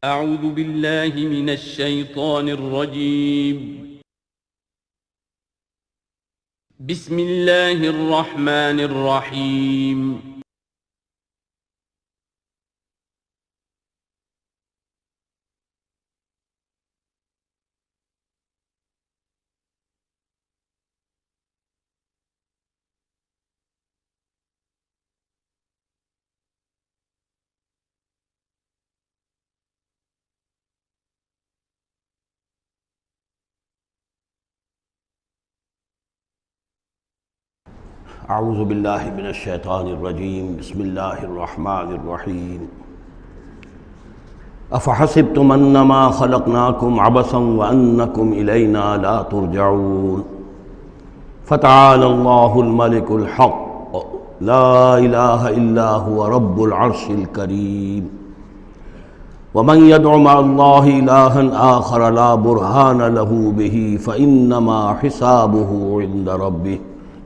اعوذ باللہ من الشیطان الرجیم بسم اللہ الرحمن الرحیم اعوذ باللہ من الشیطان الرجیم بسم اللہ الرحمن الرحیم افحسبتم انما خلقناکم عبثا وانکم الینا لا ترجعون فتعالى اللہ الملک الحق لا الہ الا هو رب العرش الکریم ومن يدع مع الله إلها آخر لا برهان له به فإنما حسابه عند ربه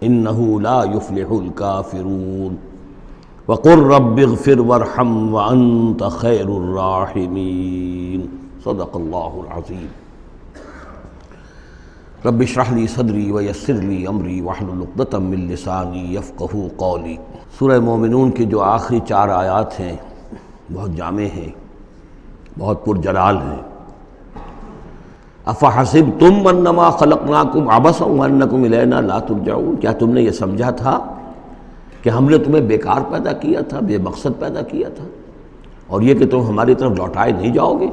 إنه لا يفلح الكافرون وقل رب اغفر وارحم وأنت خير الراحمين صدق الله العظيم رب اشرح لي صدري ويسر لي أمري واحلل عقدة من لساني يفقهوا قولي۔ سورہ مومنون کی جو آخری 4 آیات ہیں بہت جامع ہیں، بہت پرجلال ہیں۔ افحسبتم انما خلقناکم عبثا وانکم الینا لا ترجعون، کیا تم نے یہ سمجھا تھا کہ ہم نے تمہیں بیکار پیدا کیا تھا، بے مقصد پیدا کیا تھا، اور یہ کہ تم ہماری طرف لوٹائے نہیں جاؤ گے؟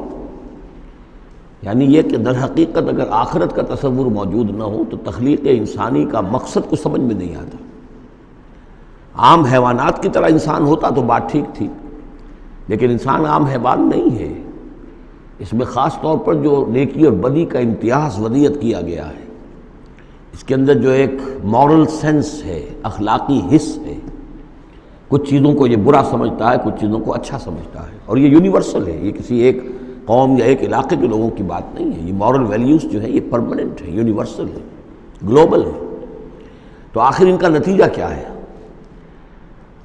یعنی یہ کہ در حقیقت اگر آخرت کا تصور موجود نہ ہو تو تخلیق انسانی کا مقصد کو سمجھ میں نہیں آتا۔ عام حیوانات کی طرح انسان ہوتا تو بات ٹھیک تھی، لیکن انسان عام حیوان نہیں ہے۔ اس میں خاص طور پر جو نیکی اور بدی کا امتیاز وضعیت کیا گیا ہے، اس کے اندر جو ایک مورل سینس ہے، اخلاقی حس ہے، کچھ چیزوں کو یہ برا سمجھتا ہے، کچھ چیزوں کو اچھا سمجھتا ہے، اور یہ یونیورسل ہے، یہ کسی ایک قوم یا ایک علاقے کے لوگوں کی بات نہیں ہے۔ یہ مورل ویلیوز جو ہے یہ پرماننٹ ہے، یونیورسل ہے، گلوبل ہے۔ تو آخر ان کا نتیجہ کیا ہے؟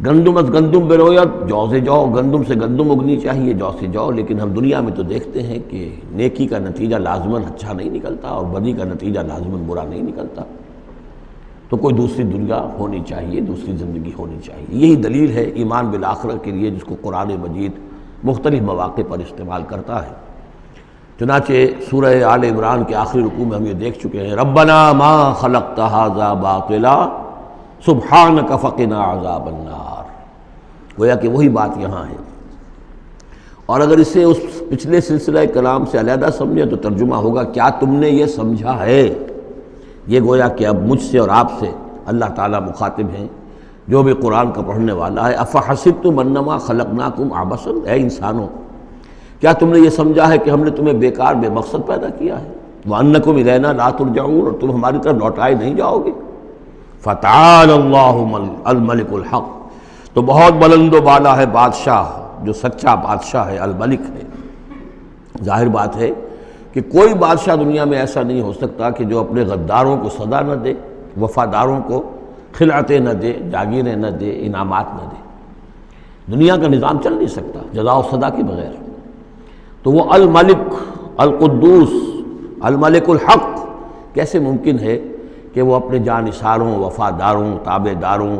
گندم از گندم بروید، جو سے جو، گندم سے گندم اگنی چاہیے، جو سے جو، لیکن ہم دنیا میں تو دیکھتے ہیں کہ نیکی کا نتیجہ لازماً اچھا نہیں نکلتا اور بدی کا نتیجہ لازماً برا نہیں نکلتا۔ تو کوئی دوسری دنیا ہونی چاہیے، دوسری زندگی ہونی چاہیے۔ یہی دلیل ہے ایمان بالآخرہ کے لیے، جس کو قرآن مجید مختلف مواقع پر استعمال کرتا ہے۔ چنانچہ سورہ آل عمران کے آخری رکوع میں ہم یہ دیکھ چکے ہیں، ربنا ما خلقت ھذا باطلا سبحانک فقنا عذاب النار۔ گویا کہ وہی بات یہاں ہے، اور اگر اسے اس پچھلے سلسلہ کلام سے علیحدہ سمجھیں تو ترجمہ ہوگا کیا تم نے یہ سمجھا ہے؟ یہ گویا کہ اب مجھ سے اور آپ سے اللہ تعالیٰ مخاطب ہیں، جو بھی قرآن کا پڑھنے والا ہے۔ افحسبتم انما خلقناکم عبثا، اے انسانوں کیا تم نے یہ سمجھا ہے کہ ہم نے تمہیں بیکار بے مقصد پیدا کیا ہے؟ وانکم الینا لا ترجعون، اور تم ہماری طرف لوٹائے نہیں جاؤ گے۔ فتعالى اللہ الملک الحق، تو بہت بلند و بالا ہے بادشاہ، جو سچا بادشاہ ہے، الملک ہے۔ ظاہر بات ہے کہ کوئی بادشاہ دنیا میں ایسا نہیں ہو سکتا کہ جو اپنے غداروں کو سزا نہ دے، وفاداروں کو خلعتیں نہ دے، جاگیریں نہ دے، انعامات نہ دے۔ دنیا کا نظام چل نہیں سکتا جزا و سزا کے بغیر۔ تو وہ الملک القدوس الملک الحق کیسے ممکن ہے کہ وہ اپنے جانثاروں، وفاداروں، تابع داروں،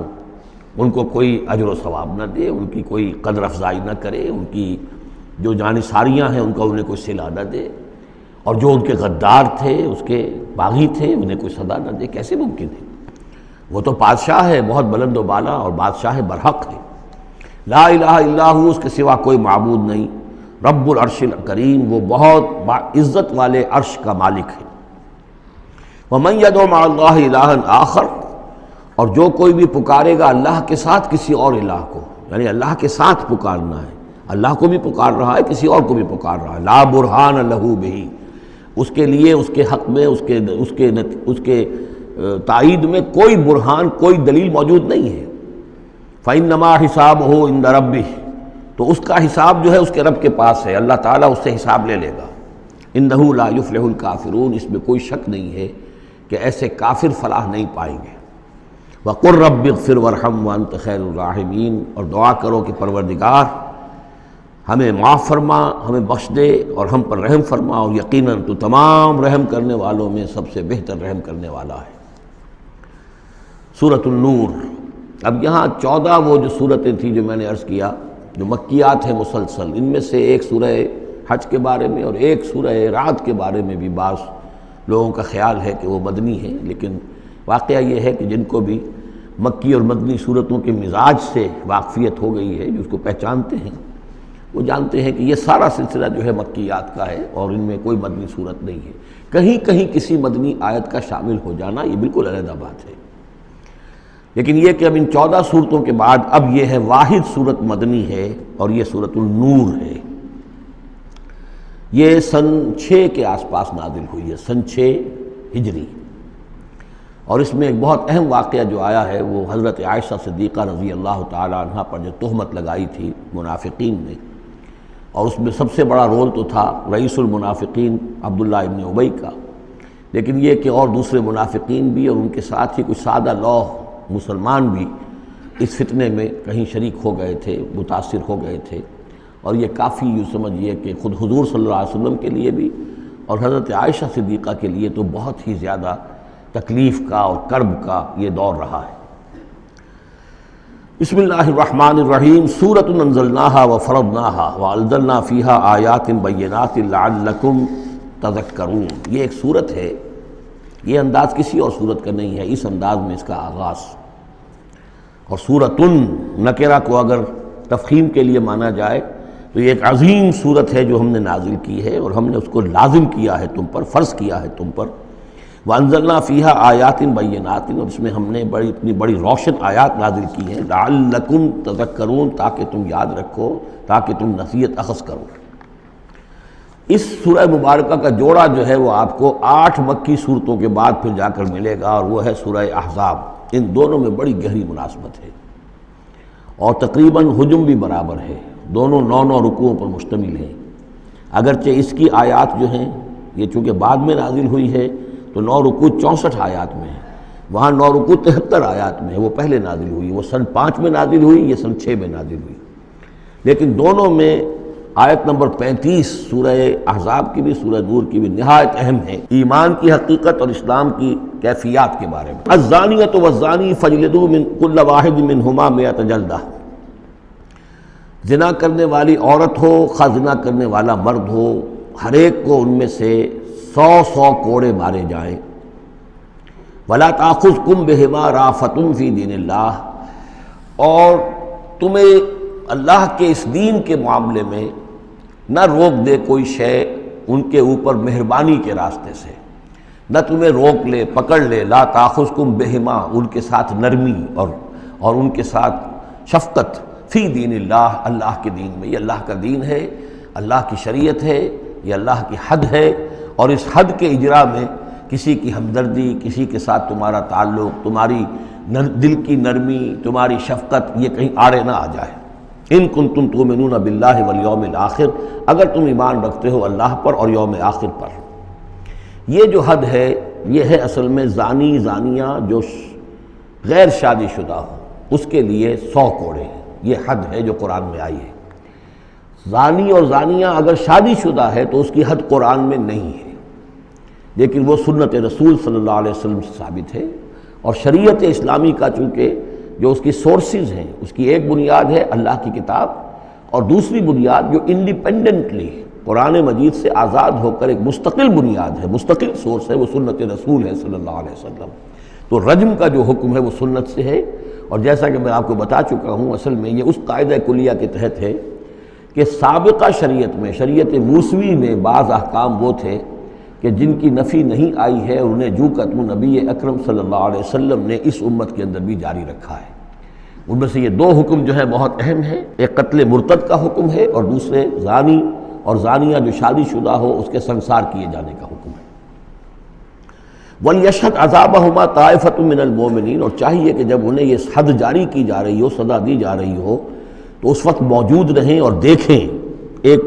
ان کو کوئی اجر و ثواب نہ دے، ان کی کوئی قدر افزائی نہ کرے، ان کی جو جانثاریاں ہیں ان کا انہیں کوئی صلہ نہ دے، اور جو ان کے غدار تھے، اس کے باغی تھے، انہیں کوئی سزا نہ دے؟ کیسے ممکن ہے؟ وہ تو بادشاہ ہے، بہت بلند و بالا، اور بادشاہ برحق ہے۔ لا الہ الا ہو، اس کے سوا کوئی معبود نہیں۔ رب العرش الکریم، وہ بہت عزت والے عرش کا مالک ہے۔ ومن يدع مع اللہ الہا آخر، اور جو کوئی بھی پکارے گا اللہ کے ساتھ کسی اور الہ کو، یعنی اللہ کے ساتھ پکارنا ہے، اللہ کو بھی پکار رہا ہے، کسی اور کو بھی پکار رہا ہے، لا برہان لہ بہ، اس کے لیے، اس کے حق میں، اس کے تائید میں کوئی برہان، کوئی دلیل موجود نہیں ہے۔ فإنما حسابہ عند ربہ، تو اس کا حساب جو ہے اس کے رب کے پاس ہے، اللہ تعالیٰ اس سے حساب لے لے گا۔ انہ لا یفلح الکافرون، اس میں کوئی شک نہیں ہے کہ ایسے کافر فلاح نہیں پائیں گے۔ وَقُلْ رَبِّ اغْفِرْ وَارْحَمْ وَأَنْتَ خَيْرُ الرَّاحِمِينَ، اور دعا کرو کہ پروردگار ہمیں معاف فرما، ہمیں بخش دے اور ہم پر رحم فرما، اور یقیناً تو تمام رحم کرنے والوں میں سب سے بہتر رحم کرنے والا ہے۔ سورۃ النور۔ اب یہاں 14 وہ جو صورتیں تھیں جو میں نے عرض کیا جو مکیات ہیں مسلسل، ان میں سے ایک سورہ حج کے بارے میں اور ایک سورہ رعد کے بارے میں بھی بعض لوگوں کا خیال ہے کہ وہ مدنی ہے، لیکن واقعہ یہ ہے کہ جن کو بھی مکی اور مدنی صورتوں کے مزاج سے واقفیت ہو گئی ہے، جو اس کو پہچانتے ہیں، وہ جانتے ہیں کہ یہ سارا سلسلہ جو ہے مکیات کا ہے اور ان میں کوئی مدنی صورت نہیں ہے۔ کہیں کہیں کسی مدنی آیت کا شامل ہو جانا یہ بالکل علیحدہ بات ہے، لیکن یہ کہ اب ان 14 صورتوں کے بعد اب یہ ہے واحد صورت مدنی ہے، اور یہ سورۃ النور ہے۔ یہ سن 6 کے آس پاس نازل ہوئی ہے، سن 6 ہجری، اور اس میں ایک بہت اہم واقعہ جو آیا ہے وہ حضرت عائشہ صدیقہ رضی اللہ تعالی عنہ پر جو تہمت لگائی تھی منافقین نے، اور اس میں سب سے بڑا رول تو تھا رئیس المنافقین عبداللہ ابن ابی کا، لیکن یہ کہ اور دوسرے منافقین بھی اور ان کے ساتھ ہی کچھ سادہ لوح مسلمان بھی اس فتنے میں کہیں شریک ہو گئے تھے، متاثر ہو گئے تھے، اور یہ کافی یوں سمجھیے کہ خود حضور صلی اللہ علیہ وسلم کے لیے بھی اور حضرت عائشہ صدیقہ کے لیے تو بہت ہی زیادہ تکلیف کا اور کرب کا یہ دور رہا ہے۔ بسم اللہ الرحمن الرحیم۔ سورۃ انزلناها وفرضناها وانزلنا فیها آیات بینات لعلکم تذکرون۔ یہ ایک سورت ہے، یہ انداز کسی اور سورت کا نہیں ہے، اس انداز میں اس کا آغاز، اور سورۃ نکرہ کو اگر تفخیم کے لیے مانا جائے تو یہ ایک عظیم سورت ہے جو ہم نے نازل کی ہے، اور ہم نے اس کو لازم کیا ہے تم پر، فرض کیا ہے تم پر۔ وانزلنا فیہا آیات بینات، اور اس میں ہم نے اتنی بڑی روشن آیات نازل کی ہیں، لعلکم تذکرون، تاکہ تم یاد رکھو، تاکہ تم نصیحت اخذ کرو۔ اس سورہ مبارکہ کا جوڑا جو ہے وہ آپ کو 8 مکی صورتوں کے بعد پھر جا کر ملے گا، اور وہ ہے سورہ احزاب۔ ان دونوں میں بڑی گہری مناسبت ہے، اور تقریباً حجم بھی برابر ہے، دونوں 9 رکوعوں پر مشتمل ہیں، اگرچہ اس کی آیات جو ہیں یہ چونکہ بعد میں نازل ہوئی ہے تو 9 رکوع 64 آیات میں ہے، وہاں 9 رکوع 73 آیات میں ہے، وہ پہلے نازل ہوئی، وہ سن 5 میں نازل ہوئی، یہ سن 6 میں نازل ہوئی، لیکن دونوں میں آیت نمبر 35 سورہ احزاب کی بھی سورہ نور کی بھی نہایت اہم ہے، ایمان کی حقیقت اور اسلام کی کیفیات کے بارے میں۔ الزانیۃ والزانی فاجلدوا من کل واحد منہما 100 جلدہ۔ زنا کرنے والی عورت ہو، خواہ زنا کرنے والا مرد ہو، ہر ایک کو ان میں سے 100 کوڑے مارے جائیں۔ ولا تاخذکم بہما رافۃ فی دین اللہ، اور تمہیں اللہ کے اس دین کے معاملے میں نہ روک دے کوئی شے ان کے اوپر مہربانی کے راستے سے، نہ تمہیں روک لے، پکڑ لے، لا تاخذکم بہما، ان کے ساتھ نرمی اور ان کے ساتھ شفقت، فی دین اللہ، اللہ کے دین میں۔ یہ اللہ کا دین ہے، اللہ کی شریعت ہے، یہ اللہ کی حد ہے، اور اس حد کے اجرا میں کسی کی ہمدردی، کسی کے ساتھ تمہارا تعلق، تمہاری دل کی نرمی، تمہاری شفقت یہ کہیں آڑے نہ آ جائے۔ ان کنتم تؤمنون باللہ والیوم الآخر، اگر تم ایمان رکھتے ہو اللہ پر اور یوم آخر پر۔ یہ جو حد ہے یہ ہے اصل میں زانی زانیہ جو غیر شادی شدہ ہو اس کے لیے 100 کوڑے ہیں، یہ حد ہے جو قرآن میں آئی ہے۔ زانی اور زانیہ اگر شادی شدہ ہے تو اس کی حد قرآن میں نہیں ہے، لیکن وہ سنت رسول صلی اللہ علیہ وسلم سے ثابت ہے، اور شریعت اسلامی کا چونکہ جو اس کی سورسز ہیں، اس کی ایک بنیاد ہے اللہ کی کتاب، اور دوسری بنیاد جو انڈیپینڈنٹلی قرآن مجید سے آزاد ہو کر ایک مستقل بنیاد ہے، مستقل سورس ہے، وہ سنت رسول ہے صلی اللہ علیہ وسلم۔ تو رجم کا جو حکم ہے وہ سنت سے ہے، اور جیسا کہ میں آپ کو بتا چکا ہوں اصل میں یہ اس قاعدہ کلیہ کے تحت ہے کہ سابقہ شریعت میں، شریعت موسوی میں بعض احکام وہ تھے کہ جن کی نفی نہیں آئی ہے، اور انہیں جو کہ نبی اکرم صلی اللہ علیہ وسلم نے اس امت کے اندر بھی جاری رکھا ہے۔ ان میں سے یہ 2 حکم جو ہے بہت اہم ہے، ایک قتل مرتد کا حکم ہے، اور دوسرے زانی اور زانیہ جو شادی شدہ ہو اس کے سنسار کیے جانے کا حکم ہے۔ وَلْيَشْهَدْ عَذَابَهُمَا طَائِفَةٌ مِّنَ الْمُؤْمِنِينَ، اور چاہیے کہ جب انہیں یہ حد جاری کی جا رہی ہو، سزا دی جا رہی ہو، تو اس وقت موجود رہیں اور دیکھیں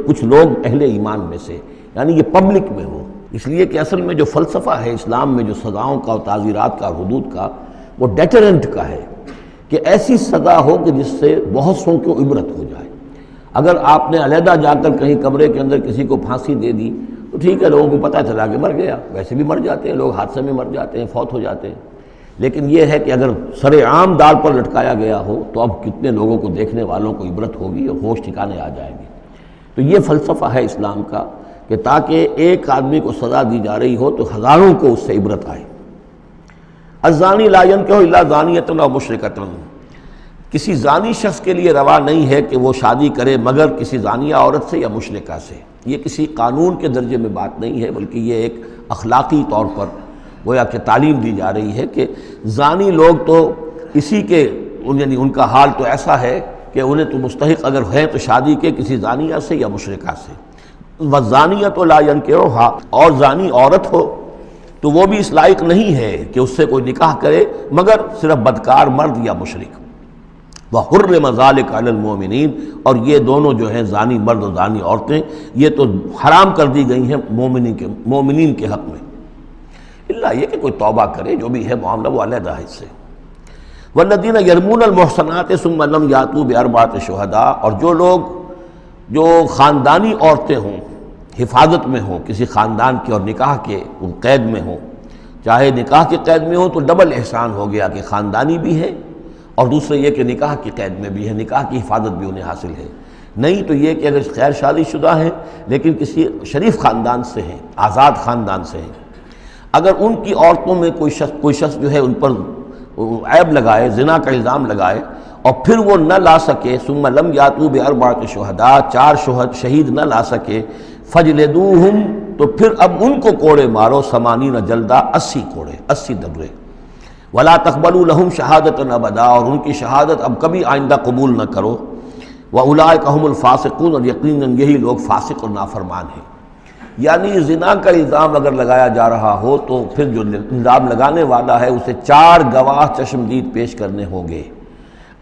کچھ لوگ اہل ایمان میں سے، یعنی یہ پبلک میں ہو، اس لیے کہ اصل میں جو فلسفہ ہے اسلام میں جو سزاؤں کا اور تعزیرات کا اور حدود کا، وہ ڈیٹرنٹ کا ہے، کہ ایسی سزا ہو کہ جس سے بہت سوں کو عبرت ہو جائے۔ اگر آپ نے علیحدہ جا کر کہیں کمرے کے اندر کسی کو پھانسی دے دی تو ٹھیک ہے، لوگوں کو پتہ چلا کہ مر گیا، ویسے بھی مر جاتے ہیں لوگ، حادثے میں مر جاتے ہیں، فوت ہو جاتے ہیں، لیکن یہ ہے کہ اگر سر عام ڈال پر لٹکایا گیا ہو تو اب کتنے لوگوں کو، دیکھنے والوں کو عبرت ہوگی اور ہوش ٹھکانے آ جائیں گے۔ تو یہ فلسفہ ہے اسلام کا کہ تاکہ ایک آدمی کو سزا دی جا رہی ہو تو ہزاروں کو اس سے عبرت آئے۔ الزانی لا ينکح الا زانیۃ او مشرکۃ، کسی زانی شخص کے لیے روا نہیں ہے کہ وہ شادی کرے مگر کسی زانیہ عورت سے یا مشرکہ سے۔ یہ کسی قانون کے درجے میں بات نہیں ہے، بلکہ یہ ایک اخلاقی طور پر گویا کہ تعلیم دی جا رہی ہے کہ زانی لوگ تو اسی کے، یعنی ان کا حال تو ایسا ہے کہ انہیں تو مستحق اگر ہے تو شادی کے کسی زانیہ سے یا مشرکہ سے۔ وَالزَّانِيَةُ لَا يَنكِحُهَا، اور زانی عورت ہو تو وہ بھی اس لائق نہیں ہے کہ اس سے کوئی نکاح کرے مگر صرف بدکار مرد یا مشرک۔ وَحُرِّمَ ذَلِكَ عَلَى الْمُؤْمِنِينَ، اور یہ دونوں جو ہیں زانی مرد اور زانی عورتیں یہ تو حرام کر دی گئی ہیں مومنین کے حق میں، اللہ یہ کہ کوئی توبہ کرے، جو بھی ہے معاملہ وہ علیحدہ ہے اس سے۔ وَالَّذِينَ يَرْمُونَ الْمُحْصَنَاتِ ثُمَّ لَمْ يَأْتُوا بِأَرْبَعَةِ شُهَدَاءَ، اور جو لوگ جو خاندانی عورتیں ہوں، حفاظت میں ہوں کسی خاندان کے اور نکاح کے قید میں ہوں، چاہے نکاح کے قید میں ہوں تو ڈبل احسان ہو گیا کہ خاندانی بھی ہے اور دوسرے یہ کہ نکاح کی قید میں بھی ہے، نکاح کی حفاظت بھی انہیں حاصل ہے۔ نہیں تو یہ کہ اگر غیر شادی شدہ ہیں لیکن کسی شریف خاندان سے ہیں، آزاد خاندان سے ہیں، اگر ان کی عورتوں میں کوئی شخص جو ہے ان پر عیب لگائے، زنا کا الزام لگائے اور پھر وہ نہ لا سکے، ثم لم یاتوا باربعۃ شہداء، 4 شہید نہ لا سکے، فجلدوہم، تو پھر اب ان کو کوڑے مارو، 80 جلدہ، 80 کوڑے، 80 دبرے، ولا تقبلوا لهم شہادۃ ابدا، اور ان کی شہادت اب کبھی آئندہ قبول نہ کرو، واولئک هم الفاسقون، اور یقیناً یہی لوگ فاسق اور نافرمان ہیں۔ یعنی زنا کا الزام اگر لگایا جا رہا ہو تو پھر جو الزام لگانے والا ہے اسے 4 گواہ چشمدید پیش کرنے ہوں گے۔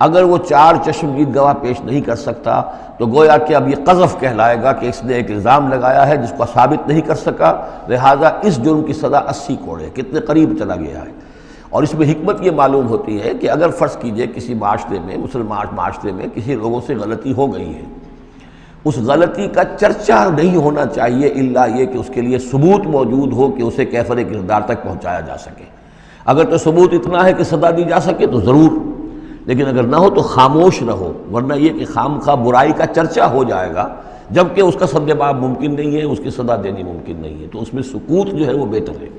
اگر وہ 4 چشمدید گواہ پیش نہیں کر سکتا تو گویا کہ اب یہ قذف کہلائے گا کہ اس نے ایک الزام لگایا ہے جس کو ثابت نہیں کر سکا، لہٰذا اس جرم کی سزا 80 کوڑے، کتنے قریب چلا گیا ہے۔ اور اس میں حکمت یہ معلوم ہوتی ہے کہ اگر فرض کیجئے کسی معاشرے میں، مسلمان معاشرے میں کسی لوگوں سے غلطی ہو گئی ہے، اس غلطی کا چرچا نہیں ہونا چاہیے الا یہ کہ اس کے لیے ثبوت موجود ہو کہ اسے کیفر کردار تک پہنچایا جا سکے۔ اگر تو ثبوت اتنا ہے کہ سزا دی جا سکے تو ضرور، لیکن اگر نہ ہو تو خاموش رہو، ورنہ یہ کہ خامخواہ برائی کا چرچا ہو جائے گا جبکہ اس کا سد باب ممکن نہیں ہے، اس کی سزا دینی ممکن نہیں ہے، تو اس میں سکوت جو ہے وہ بہتر ہے۔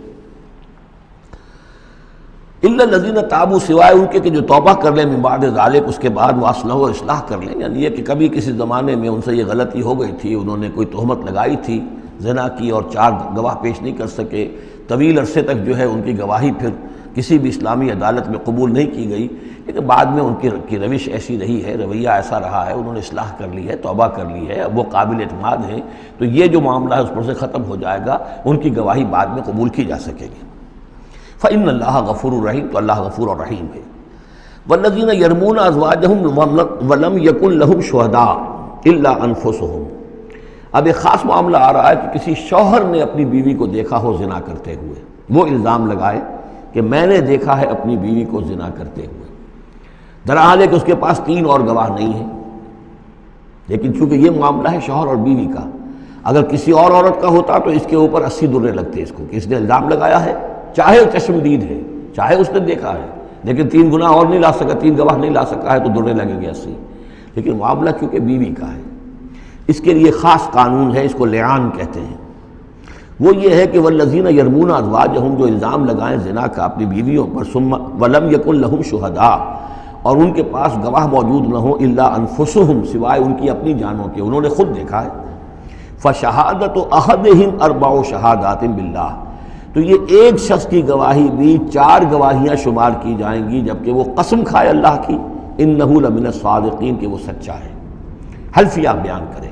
الا الذین تابوا، سوائے ان کے کہ جو توبہ کر لیں من بعد ذالک، اس کے بعد واصلحوا، اور اصلاح کر لیں، یعنی یہ کہ کبھی کسی زمانے میں ان سے یہ غلطی ہو گئی تھی، انہوں نے کوئی تہمت لگائی تھی زنا کی اور 4 گواہ پیش نہیں کر سکے، طویل عرصے تک جو ہے ان کی گواہی پھر کسی بھی اسلامی عدالت میں قبول نہیں کی گئی، لیکن بعد میں ان کی روش ایسی رہی ہے، رویہ ایسا رہا ہے، انہوں نے اصلاح کر لی ہے، توبہ کر لی ہے، اب وہ قابل اعتماد ہیں، تو یہ جو معاملہ ہے اس پر سے ختم ہو جائے گا، ان کی گواہی بعد میں قبول کی جا سکے گی۔ فإن اللہ غفور الرحیم، تو اللہ غفور الرحیم ہے۔ والذین یرمون ازواجہم ولم یکن لہم شہداء الا انفسہم، اب ایک خاص معاملہ آ رہا ہے کہ کسی شوہر نے اپنی بیوی کو دیکھا ہو زنا کرتے ہوئے، وہ الزام لگائے کہ میں نے دیکھا ہے اپنی بیوی کو زنا کرتے ہوئے، درحال ہے کہ اس کے پاس 3 اور گواہ نہیں ہیں، لیکن چونکہ یہ معاملہ ہے شوہر اور بیوی کا، اگر کسی اور عورت کا ہوتا تو اس کے اوپر 80 درے لگتے اس کو کہ اس نے الزام لگایا ہے، چاہے چشمدید ہے، چاہے اس نے دیکھا ہے، لیکن 3 گناہ اور نہیں لا سکا، 3 گواہ نہیں لا سکا ہے تو درے لگیں گے 80۔ لیکن معاملہ چونکہ بیوی کا ہے، اس کے لیے خاص قانون ہے، اس کو لعان کہتے ہیں۔ وہ یہ ہے کہ والذین یرمون ازواجہم، جو الزام لگائیں زنا کا اپنی بیویوں پر، ثم ولم یکن لہم شہداء، اور ان کے پاس گواہ موجود نہ ہوں، الا انفسہم، سوائے ان کی اپنی جانوں کے، انہوں نے خود دیکھا ہے، فشہادۃ احدہم 4 شہادات باللہ، تو یہ ایک شخص کی گواہی بھی 4 گواہیاں شمار کی جائیں گی جبکہ وہ قسم کھائے اللہ کی، انہ لمن الصادقین، کہ وہ سچا ہے، حلفیہ بیان کرے۔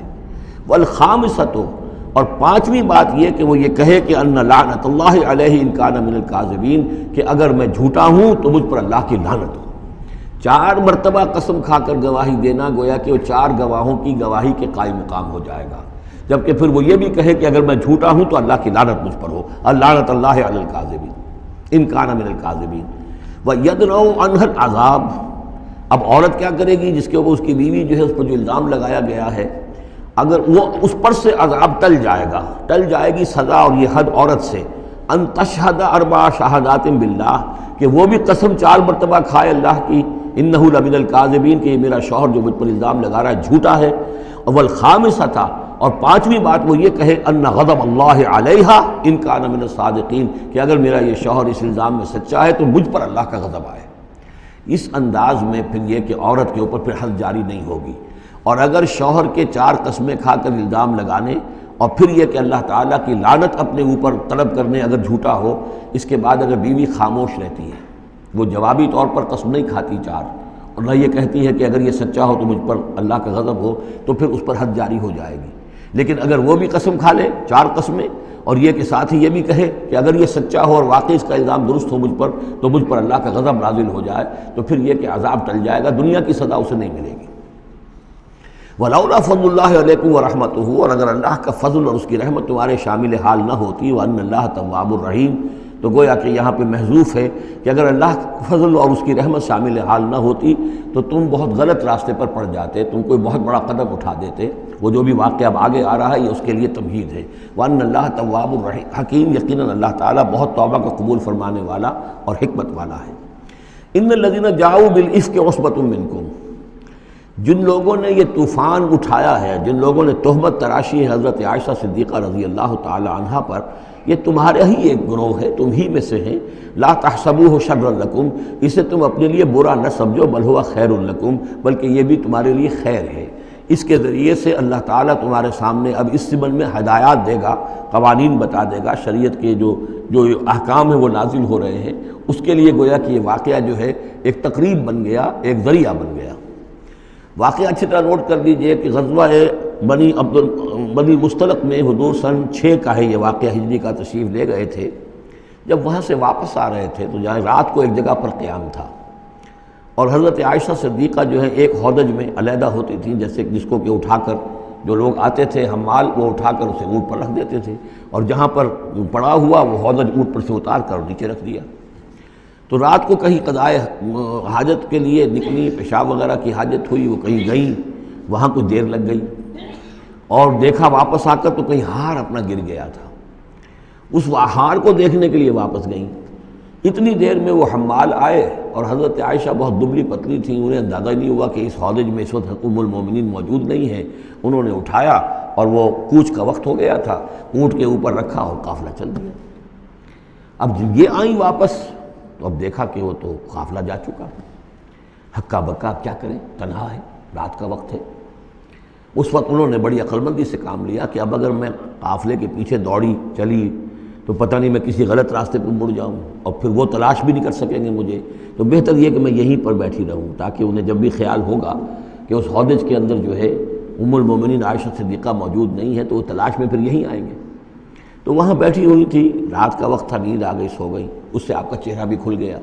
والخامسۃ، اور 5ویں بات یہ کہ وہ یہ کہے کہ ان لعنت اللہ علیہ ان کان من الکاذبین، کہ اگر میں جھوٹا ہوں تو مجھ پر اللہ کی لعنت ہو۔ 4 مرتبہ قسم کھا کر گواہی دینا گویا کہ وہ 4 گواہوں کی گواہی کے قائم مقام ہو جائے گا، جبکہ پھر وہ یہ بھی کہے کہ اگر میں جھوٹا ہوں تو اللہ کی لعنت مجھ پر ہو، لعنت اللہ علی الکاذبین ان کان من الکاذبین۔ وَيَدْرَؤْ عَنْهَا الْعَذَابَ، اب عورت کیا کرے گی جس کے اوپر اس کی بیوی جو ہے اس پر جو الزام لگایا گیا ہے، اگر وہ اس پر سے عذاب ٹل جائے گی سزا اور یہ حد عورت سے، ان تشہد 4 شہادات باللہ، کہ وہ بھی قسم 4 مرتبہ کھائے اللہ کی، انہ لمن الکاذبین، کہ یہ میرا شوہر جو مجھ پر الزام لگا رہا ہے جھوٹا ہے، والخامسۃ، اور 5ویں بات وہ یہ کہے ان غضب اللہ علیہا ان کان من الصادقین، کہ اگر میرا یہ شوہر اس الزام میں سچا ہے تو مجھ پر اللہ کا غضب آئے۔ اس انداز میں پھر یہ کہ عورت کے اوپر پھر حد جاری نہیں ہوگی، اور اگر شوہر کے 4 قسمیں کھا کر الزام لگانے اور پھر یہ کہ اللہ تعالیٰ کی لعنت اپنے اوپر طلب کرنے اگر جھوٹا ہو، اس کے بعد اگر بیوی خاموش رہتی ہے، وہ جوابی طور پر قسم نہیں کھاتی 4، اور نہ یہ کہتی ہے کہ اگر یہ سچا ہو تو مجھ پر اللہ کا غضب ہو، تو پھر اس پر حد جاری ہو جائے گی۔ لیکن اگر وہ بھی قسم کھا لے 4 قسمیں، اور یہ کہ ساتھ ہی یہ بھی کہے کہ اگر یہ سچا ہو اور واقعی اس کا الزام درست ہو مجھ پر، تو مجھ پر اللہ کا غضب نازل ہو جائے، تو پھر یہ کہ عذاب ٹل جائے گا، دنیا کی سزا اسے نہیں ملے گی۔ وَلَوْلَا فَضْلُ اللَّهِ عَلَيْكُمْ وَرَحْمَتُهُ، اور اگر اللہ کا فضل اور اس کی رحمت تمہارے شامل حال نہ ہوتی، وَأَنَّ اللَّهَ تَوَّابٌ رَحِيمٌ، تو گویا کہ یہاں پہ محذوف ہے کہ اگر اللہ کا فضل اور اس کی رحمت شامل حال نہ ہوتی تو تم بہت غلط راستے پر پڑ جاتے، تم کوئی بہت بڑا قدم اٹھا دیتے۔ وہ جو بھی واقعہ اب آگے آ رہا ہے یہ اس کے لیے تمہید ہے۔ وَأَنَّ اللَّهَ تَوَّابٌ حَكِيمٌ، یقیناً اللہ تعالیٰ بہت توبہ کو قبول فرمانے والا اور حکمت والا ہے۔ إِنَّ الَّذِينَ جَاءُوا بِالْإِفْكِ عُصْبَةٌ مِّنكُمْ، جن لوگوں نے یہ طوفان اٹھایا ہے، جن لوگوں نے تہمت تراشی ہے حضرت عائشہ صدیقہ رضی اللہ تعالی عنہا پر، یہ تمہارے ہی ایک گروہ ہے، تم ہی میں سے ہیں۔ لا تحسبوہ شرا لکم، اسے تم اپنے لیے برا نہ سمجھو، بل ہوا خیر لکم، بلکہ یہ بھی تمہارے لیے خیر ہے۔ اس کے ذریعے سے اللہ تعالیٰ تمہارے سامنے اب اس ضمن میں ہدایات دے گا، قوانین بتا دے گا، شریعت کے جو احکام ہیں وہ نازل ہو رہے ہیں، اس کے لیے گویا کہ یہ واقعہ جو ہے ایک تقریب بن گیا، ایک ذریعہ بن گیا۔ واقعہ اچھی طرح نوٹ کر لیجئے کہ غزوہ بنی مستلق میں حضور سن 6 کا ہے یہ واقعہ، ہجری کا تشریف لے گئے تھے۔ جب وہاں سے واپس آ رہے تھے تو جہاں رات کو ایک جگہ پر قیام تھا، اور حضرت عائشہ صدیقہ جو ہے ایک ہودج میں علیحدہ ہوتی تھیں، جیسے جس کو کہ اٹھا کر جو لوگ آتے تھے حمال، وہ اٹھا کر اسے اونٹ پر رکھ دیتے تھے، اور جہاں پر پڑا ہوا وہ ہودج اونٹ پر سے اتار کر نیچے رکھ دیا۔ تو رات کو کہیں قضائے حاجت کے لیے نکلی، پیشاب وغیرہ کی حاجت ہوئی، وہ کہیں گئیں، وہاں کچھ دیر لگ گئی، اور دیکھا واپس آ کر تو کہیں ہار اپنا گر گیا تھا۔ اس ہار کو دیکھنے کے لیے واپس گئیں، اتنی دیر میں وہ حمال آئے، اور حضرت عائشہ بہت دبلی پتلی تھیں، انہیں اندازہ نہیں ہوا کہ اس ہودج میں اس وقت ام المومنین موجود نہیں ہے۔ انہوں نے اٹھایا اور وہ کوچ کا وقت ہو گیا تھا، اونٹ کے اوپر رکھا اور قافلہ چل دیا۔ اب جب یہ آئیں واپس تو اب دیکھا کہ وہ تو قافلہ جا چکا، ہکا بکا کیا کریں، تنہا ہے، رات کا وقت ہے۔ اس وقت انہوں نے بڑی عقل مندی سے کام لیا کہ اب اگر میں قافلے کے پیچھے دوڑی چلی تو پتہ نہیں میں کسی غلط راستے پر مڑ جاؤں، اور پھر وہ تلاش بھی نہیں کر سکیں گے مجھے، تو بہتر یہ کہ میں یہیں پر بیٹھی رہوں، تاکہ انہیں جب بھی خیال ہوگا کہ اس ہودج کے اندر جو ہے ام المومنین عائشہ صدیقہ موجود نہیں ہے تو وہ تلاش میں پھر یہیں آئیں گے۔ تو وہاں بیٹھی ہوئی تھی، رات کا وقت تھا، نیند آ گئی، سو گئی، اس سے آپ کا چہرہ بھی کھل گیا۔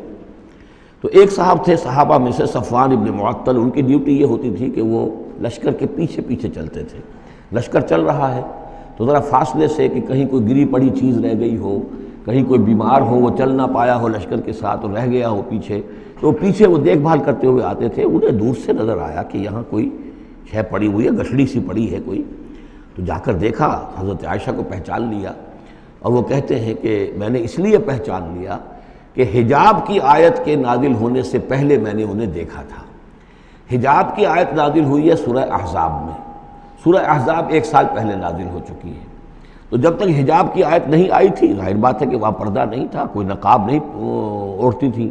تو ایک صاحب تھے صحابہ میں سے صفوان ابن معطل، ان کی ڈیوٹی یہ ہوتی تھی کہ وہ لشکر کے پیچھے پیچھے چلتے تھے۔ لشکر چل رہا ہے تو ذرا فاصلے سے کہ کہیں کوئی گری پڑی چیز رہ گئی ہو، کہیں کوئی بیمار ہو، وہ چل نہ پایا ہو لشکر کے ساتھ اور رہ گیا ہو پیچھے، تو پیچھے وہ دیکھ بھال کرتے ہوئے آتے تھے۔ انہیں دور سے نظر آیا کہ یہاں کوئی شے پڑی ہوئی ہے، گٹھڑی سی پڑی ہے کوئی، تو جا کر دیکھا، حضرت عائشہ کو پہچان لیا، اور وہ کہتے ہیں کہ میں نے اس لیے پہچان لیا کہ حجاب کی آیت کے نازل ہونے سے پہلے میں نے انہیں دیکھا تھا۔ حجاب کی آیت نازل ہوئی ہے سورہ احزاب میں، سورہ احزاب 1 سال پہلے نازل ہو چکی ہے، تو جب تک حجاب کی آیت نہیں آئی تھی، ظاہر بات ہے کہ وہاں پردہ نہیں تھا، کوئی نقاب نہیں اوڑھتی تھی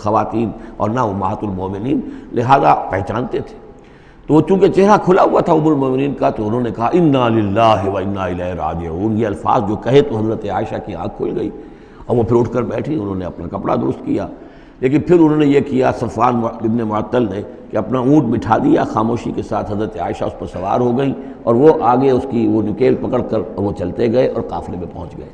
خواتین، اور نہ امہات المومنین، لہذا پہچانتے تھے۔ تو وہ چونکہ چہرہ کھلا ہوا تھا ام المومنین کا، تو انہوں نے کہا انا للہ و انا الیہ راجعون، یہ الفاظ جو کہے تو حضرت عائشہ کی آنکھ کھل گئی، اور وہ پھر اٹھ کر بیٹھی، انہوں نے اپنا کپڑا درست کیا، لیکن پھر انہوں نے یہ کیا صفوان ابن معطل نے کہ اپنا اونٹ بٹھا دیا خاموشی کے ساتھ، حضرت عائشہ اس پر سوار ہو گئیں، اور وہ آگے اس کی وہ نکیل پکڑ کر وہ چلتے گئے اور قافلے میں پہنچ گئے۔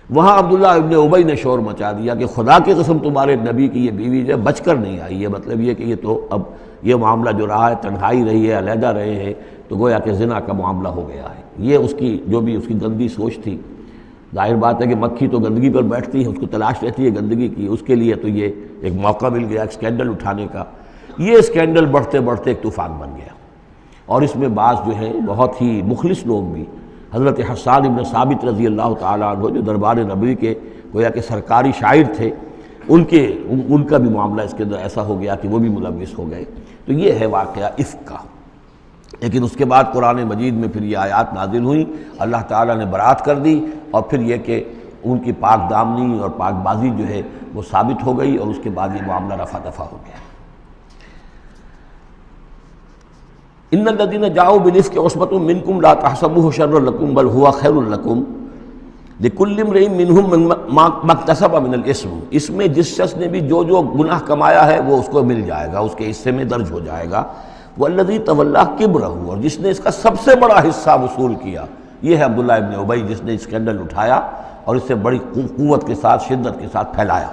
وہاں عبداللہ ابن ابی نے شور مچا دیا کہ خدا کی قسم تمہارے نبی کی یہ بیوی جو بچ کر نہیں آئی ہے، مطلب یہ کہ یہ تو اب یہ معاملہ جو رہا ہے، تنہائی رہی ہے، علیحدہ رہے ہیں، تو گویا کہ زنا کا معاملہ ہو گیا ہے۔ یہ اس کی جو بھی اس کی گندی سوچ تھی، ظاہر بات ہے کہ مکھی تو گندگی پر بیٹھتی ہے، اس کو تلاش رہتی ہے گندگی کی، اس کے لیے تو یہ ایک موقع مل گیا اسکینڈل اٹھانے کا۔ یہ اسکینڈل بڑھتے بڑھتے ایک طوفان بن گیا، اور اس میں بعض جو ہیں بہت ہی مخلص لوگ بھی، حضرت حسان ابن ثابت رضی اللہ تعالیٰ عنہ جو دربار نبوی کے گویا کہ سرکاری شاعر تھے، ان کا بھی معاملہ اس کے اندر ایسا ہو گیا کہ وہ بھی ملوث ہو گئے۔ تو یہ ہے واقعہ افک کا۔ لیکن اس کے بعد قرآن مجید میں پھر یہ آیات نازل ہوئیں، اللہ تعالیٰ نے برات کر دی، اور پھر یہ کہ ان کی پاک دامنی اور پاک بازی جو ہے وہ ثابت ہو گئی، اور اس کے بعد یہ معاملہ رفع دفع ہو گیا۔ ان الذين جاءوا بالافك عصبة منكم لا تحسبوه شرا لكم بل هو خير لكم لكل امرئ منهم ما اكتسب من الاثم، اس میں جس شخص نے بھی جو گناہ کمایا ہے وہ اس کو مل جائے گا، اس کے حصے میں درج ہو جائے گا۔ والذی تولى کبرہ، اور جس نے اس کا سب سے بڑا حصہ وصول کیا، یہ ہے عبداللہ ابن ابی، جس نے اسکینڈل اٹھایا اور اسے بڑی قوت کے ساتھ، شدت کے ساتھ پھیلایا۔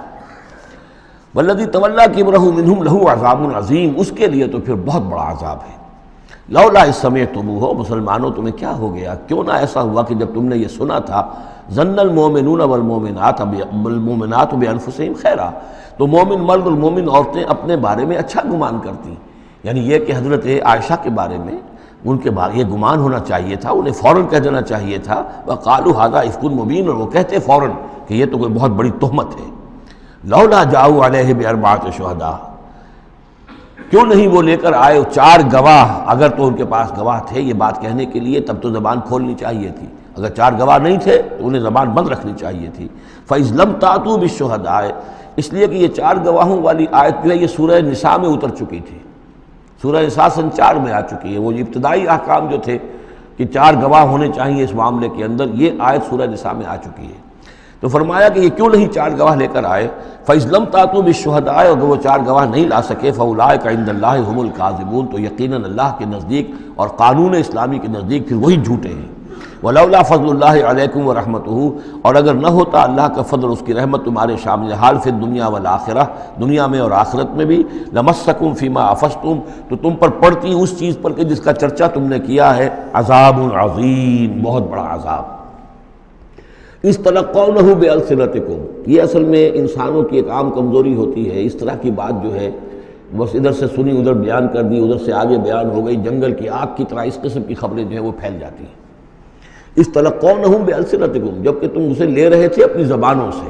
والذی تولى کبرہ منهم له عذاب عظیم، اس کے لیے تو پھر بہت بڑا عذاب ہے۔ لولا اذ سمعتموہ، مسلمانوں تمہیں کیا ہو گیا، کیوں نہ ایسا ہوا کہ جب تم نے یہ سنا تھا، ظن المؤمنون والمؤمنات بانفسہم خیرا، تو مومن مرد اور مومن عورتیں اپنے بارے میں اچھا گمان کرتی، یعنی یہ کہ حضرت عائشہ کے بارے میں ان کے بارے یہ گمان ہونا چاہیے تھا، انہیں فوراً کہہ دینا چاہیے تھا، وقالوا ھذا افک مبین، اور وہ کہتے فوراً کہ یہ تو کوئی بہت بڑی تہمت ہے۔ لولا جاؤ علیہ باربعۃ شہداء، کیوں نہیں وہ لے کر آئے 4 گواہ، اگر تو ان کے پاس گواہ تھے یہ بات کہنے کے لیے تب تو زبان کھولنی چاہیے تھی، اگر 4 گواہ نہیں تھے تو انہیں زبان بند رکھنی چاہیے تھی۔ فَإِذْ لَمْ تَأْتُوا بِالشُّهَدَاءِ، اس لیے کہ یہ 4 گواہوں والی آیت جو ہے یہ سورہ نساء میں اتر چکی تھی، سورہ نساء سن 4 میں آ چکی ہے، وہ ابتدائی احکام جو تھے کہ 4 گواہ ہونے چاہیے اس معاملے کے اندر، یہ آیت سورہ نساء میں آ چکی ہے۔ تو فرمایا کہ یہ کیوں نہیں 4 گواہ لے کر آئے، فَإِذْ لَمْ تَأْتُوا بِالشُّهَدَاءِ، اگر وہ 4 گواہ نہیں لا سکے، فَأُولَٰئِكَ عِندَ اللَّهِ هُمُ الْكَاذِبُونَ، تو یقیناً اللہ کے نزدیک اور قانون اسلامی کے نزدیک پھر وہی جھوٹے ہیں۔ وَلَوْلَا فَضْلُ اللَّهِ عَلَيْكُمْ وَرَحْمَتُهُ، اور اگر نہ ہوتا اللہ کا فضل، اس کی رحمت تمہارے شامل حال فی الدنیا والآخرہ، دنیا میں اور آخرت میں بھی، لَمَسَّكُمْ فِيمَا أَفَضْتُمْ، تو تم پر پڑتی اس چیز پر کہ جس کا چرچا تم نے کیا ہے، عذاب عظیم، بہت بڑا عذاب۔ اس تلقونہ بألسنتکم، یہ اصل میں انسانوں کی ایک عام کمزوری ہوتی ہے، اس طرح کی بات جو ہے بس ادھر سے سنی ادھر بیان کر دی، ادھر سے آگے بیان ہو گئی، جنگل کی آگ کی طرح اس قسم کی خبریں جو ہیں وہ پھیل جاتی ہیں۔ اس تلقونہ بألسنتکم، جب کہ تم اسے لے رہے تھے اپنی زبانوں سے،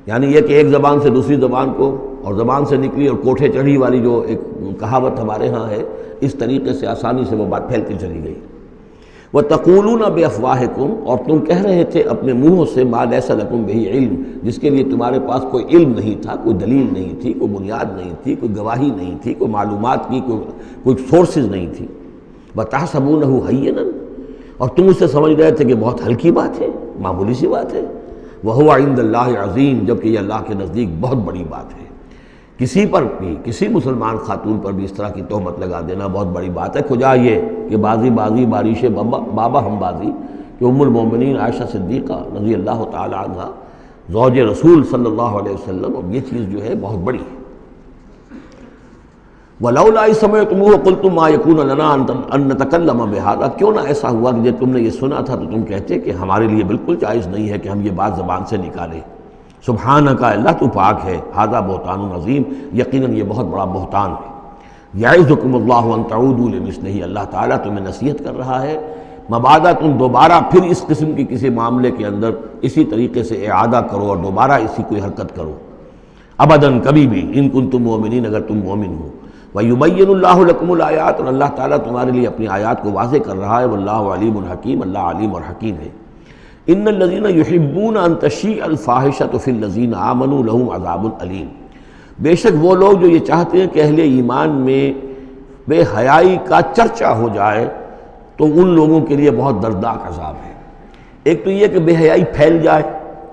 یعنی یہ کہ ایک زبان سے دوسری زبان کو، اور زبان سے نکلی اور کوٹھے چڑھی والی جو ایک کہاوت ہمارے ہاں ہے، اس طریقے سے آسانی سے وہ بات پھیلتی چلی گئی۔ وَتَقُولُونَ بِأَفْوَاهِكُمْ، اور تم کہہ رہے تھے اپنے منہوں سے، مَا لَيْسَ لَكُمْ بِهِ علم، جس کے لیے تمہارے پاس کوئی علم نہیں تھا، کوئی دلیل نہیں تھی، کوئی بنیاد نہیں تھی، کوئی گواہی نہیں تھی، کوئی معلومات کی کوئی سورسز نہیں تھی۔ وَتَحْسَبُونَهُ هَيِّنًا، اور تم اسے سمجھ رہے تھے کہ بہت ہلکی بات ہے، معمولی سی بات ہے۔ وَهُوَ عِندَ اللَّهِ عَظِيمٌ، جبکہ یہ اللہ کے نزدیک بہت بڑی بات ہے۔ کسی پر بھی، کسی مسلمان خاتون پر بھی اس طرح کی تہمت لگا دینا بہت بڑی بات ہے۔ کھجا یہ کہ بازی بارش بابا ہم بازی، کہ ام المومنین عائشہ صدیقہ رضی اللہ تعالی عنہ، زوج رسول صلی اللہ علیہ وسلم، اور یہ چیز جو ہے بہت بڑی ہے۔ وَلَوْلَا إِذْ سَمِعْتُمُوهُ قُلْتُم مَّا يَكُونُ لَنَا أَن نَّتَكَلَّمَ بِهَٰذَا، کیوں نہ ایسا ہوا کہ جب تم نے یہ سنا تھا تو تم کہتے کہ ہمارے لیے بالکل جائز نہیں ہے کہ ہم یہ بات زبان سے نکالیں۔ سبحانک، اللہ تو پاک ہے، ھذا بہتان عظیم، یقیناً یہ بہت بڑا بہتان ہے۔ یعظکم اللہ ان تعودوا لمثلہ، اللہ تعالیٰ تمہیں نصیحت کر رہا ہے مبادا تم دوبارہ پھر اس قسم کی کسی معاملے کے اندر اسی طریقے سے اعادہ کرو اور دوبارہ اسی کوئی حرکت کرو، ابداً کبھی بھی، ان کنتم مؤمنین، اگر تم مومن ہو۔ وَيُبَيِّنُ اللَّهُ لَكُمُ الْآيَاتِ، اور اللہ تعالیٰ تمہارے لیے اپنی آیات کو واضح کر رہا ہے، واللہ علیم حکیم، اللہ علیم اور حکیم ہے۔ ان الذین یحبون ان تشیع الفاحشۃ فی الذین آمنوا لہم عذاب علیم، بے شک وہ لوگ جو یہ چاہتے ہیں کہ اہل ایمان میں بے حیائی کا چرچا ہو جائے تو ان لوگوں کے لیے بہت دردناک عذاب ہے۔ ایک تو یہ کہ بے حیائی پھیل جائے،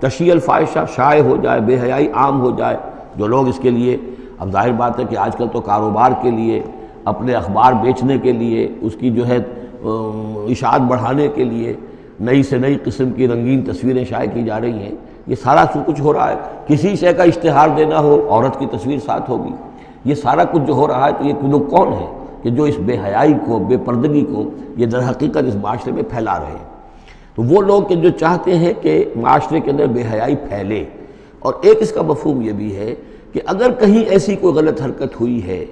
تشیع الفاحشہ شائع ہو جائے، بے حیائی عام ہو جائے، جو لوگ اس کے لیے، اب ظاہر بات ہے کہ آج کل تو کاروبار کے لیے، اپنے اخبار بیچنے کے لیے، اس کی جو ہے اشاعت بڑھانے کے لیے نئی سے نئی قسم کی رنگین تصویریں شائع کی جا رہی ہیں، یہ سارا کچھ ہو رہا ہے۔ کسی شے کا اشتہار دینا ہو، عورت کی تصویر ساتھ ہوگی، یہ سارا کچھ جو ہو رہا ہے، تو یہ لوگ کون ہیں کہ جو اس بے حیائی کو، بے پردگی کو یہ در حقیقت اس معاشرے میں پھیلا رہے ہیں؟ تو وہ لوگ کہ جو چاہتے ہیں کہ معاشرے کے اندر بے حیائی پھیلے، اور ایک اس کا مفہوم یہ بھی ہے کہ اگر کہیں ایسی کوئی غلط حرکت ہوئی ہے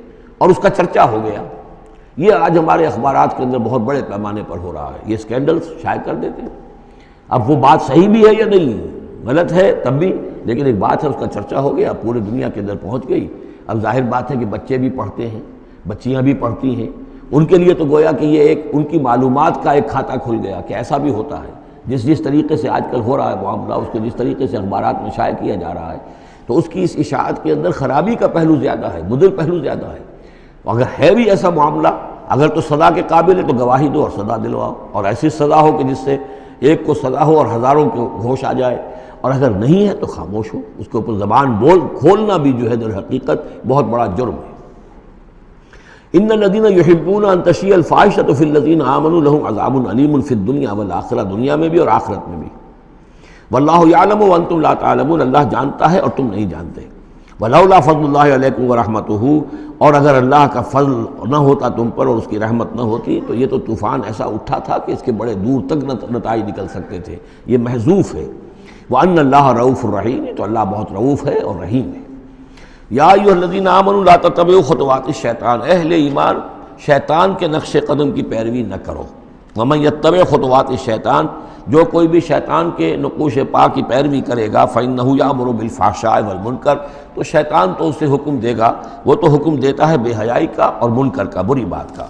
اور اس کا چرچا ہو گیا۔ یہ آج ہمارے اخبارات کے اندر بہت بڑے پیمانے پر ہو رہا ہے، یہ اسکینڈلز شائع کر دیتے ہیں۔ اب وہ بات صحیح بھی ہے یا نہیں، غلط ہے تب بھی، لیکن ایک بات ہے اس کا چرچا ہو گیا، پورے دنیا کے اندر پہنچ گئی۔ اب ظاہر بات ہے کہ بچے بھی پڑھتے ہیں، بچیاں بھی پڑھتی ہیں، ان کے لیے تو گویا کہ یہ ایک ان کی معلومات کا ایک کھاتہ کھل گیا کہ ایسا بھی ہوتا ہے۔ جس طریقے سے آج کل ہو رہا ہے معاملہ، اس کے جس طریقے سے اخبارات میں شائع کیا جا رہا ہے، تو اس کی اس اشاعت کے اندر خرابی کا پہلو زیادہ ہے، مضر پہلو زیادہ ہے۔ اگر ہے بھی ایسا معاملہ، اگر تو سزا کے قابل ہے تو گواہی دو اور سزا دلواؤ، اور ایسی سزا ہو کہ جس سے ایک کو سزا ہو اور ہزاروں کو ہوش آ جائے، اور اگر نہیں ہے تو خاموش ہو، اس کے اوپر زبان کھولنا بھی جو ہے در حقیقت بہت بڑا جرم ہے۔ ان الذین یحبون ان تشیع الفاحشۃ فی الذین آمنوا لهم عذاب علیم فی الدنیا والآخرہ، دنیا میں بھی اور آخرت میں بھی۔ واللہ یعلم وانتم لا تعلمون، اللہ جانتا ہے اور تم نہیں جانتے۔ ولولا فضل اللہ علیکم ورحمتہ، اور اگر اللہ کا فضل نہ ہوتا تم پر اور اس کی رحمت نہ ہوتی تو یہ تو طوفان ایسا اٹھا تھا کہ اس کے بڑے دور تک نتائج نکل سکتے تھے، یہ محذوف ہے۔ وَأَنَّ اللَّهَ رؤوف الرحیم، تو اللہ بہت رؤوف ہے اور رحیم ہے۔ یا ایھا الذین آمنوا لا تتبعوا خطوات الشیطان، اہل ایمان شیطان کے نقش قدم کی پیروی نہ کرو۔ ومن یتبع خطوات الشیطان، جو کوئی بھی شیطان کے نقوش پا کی پیروی کرے گا فإنہ یأمر بالفحشاء والمنکر، تو شیطان تو اسے حکم دے گا، وہ تو حکم دیتا ہے بے حیائی کا اور منکر کا، بری بات کا۔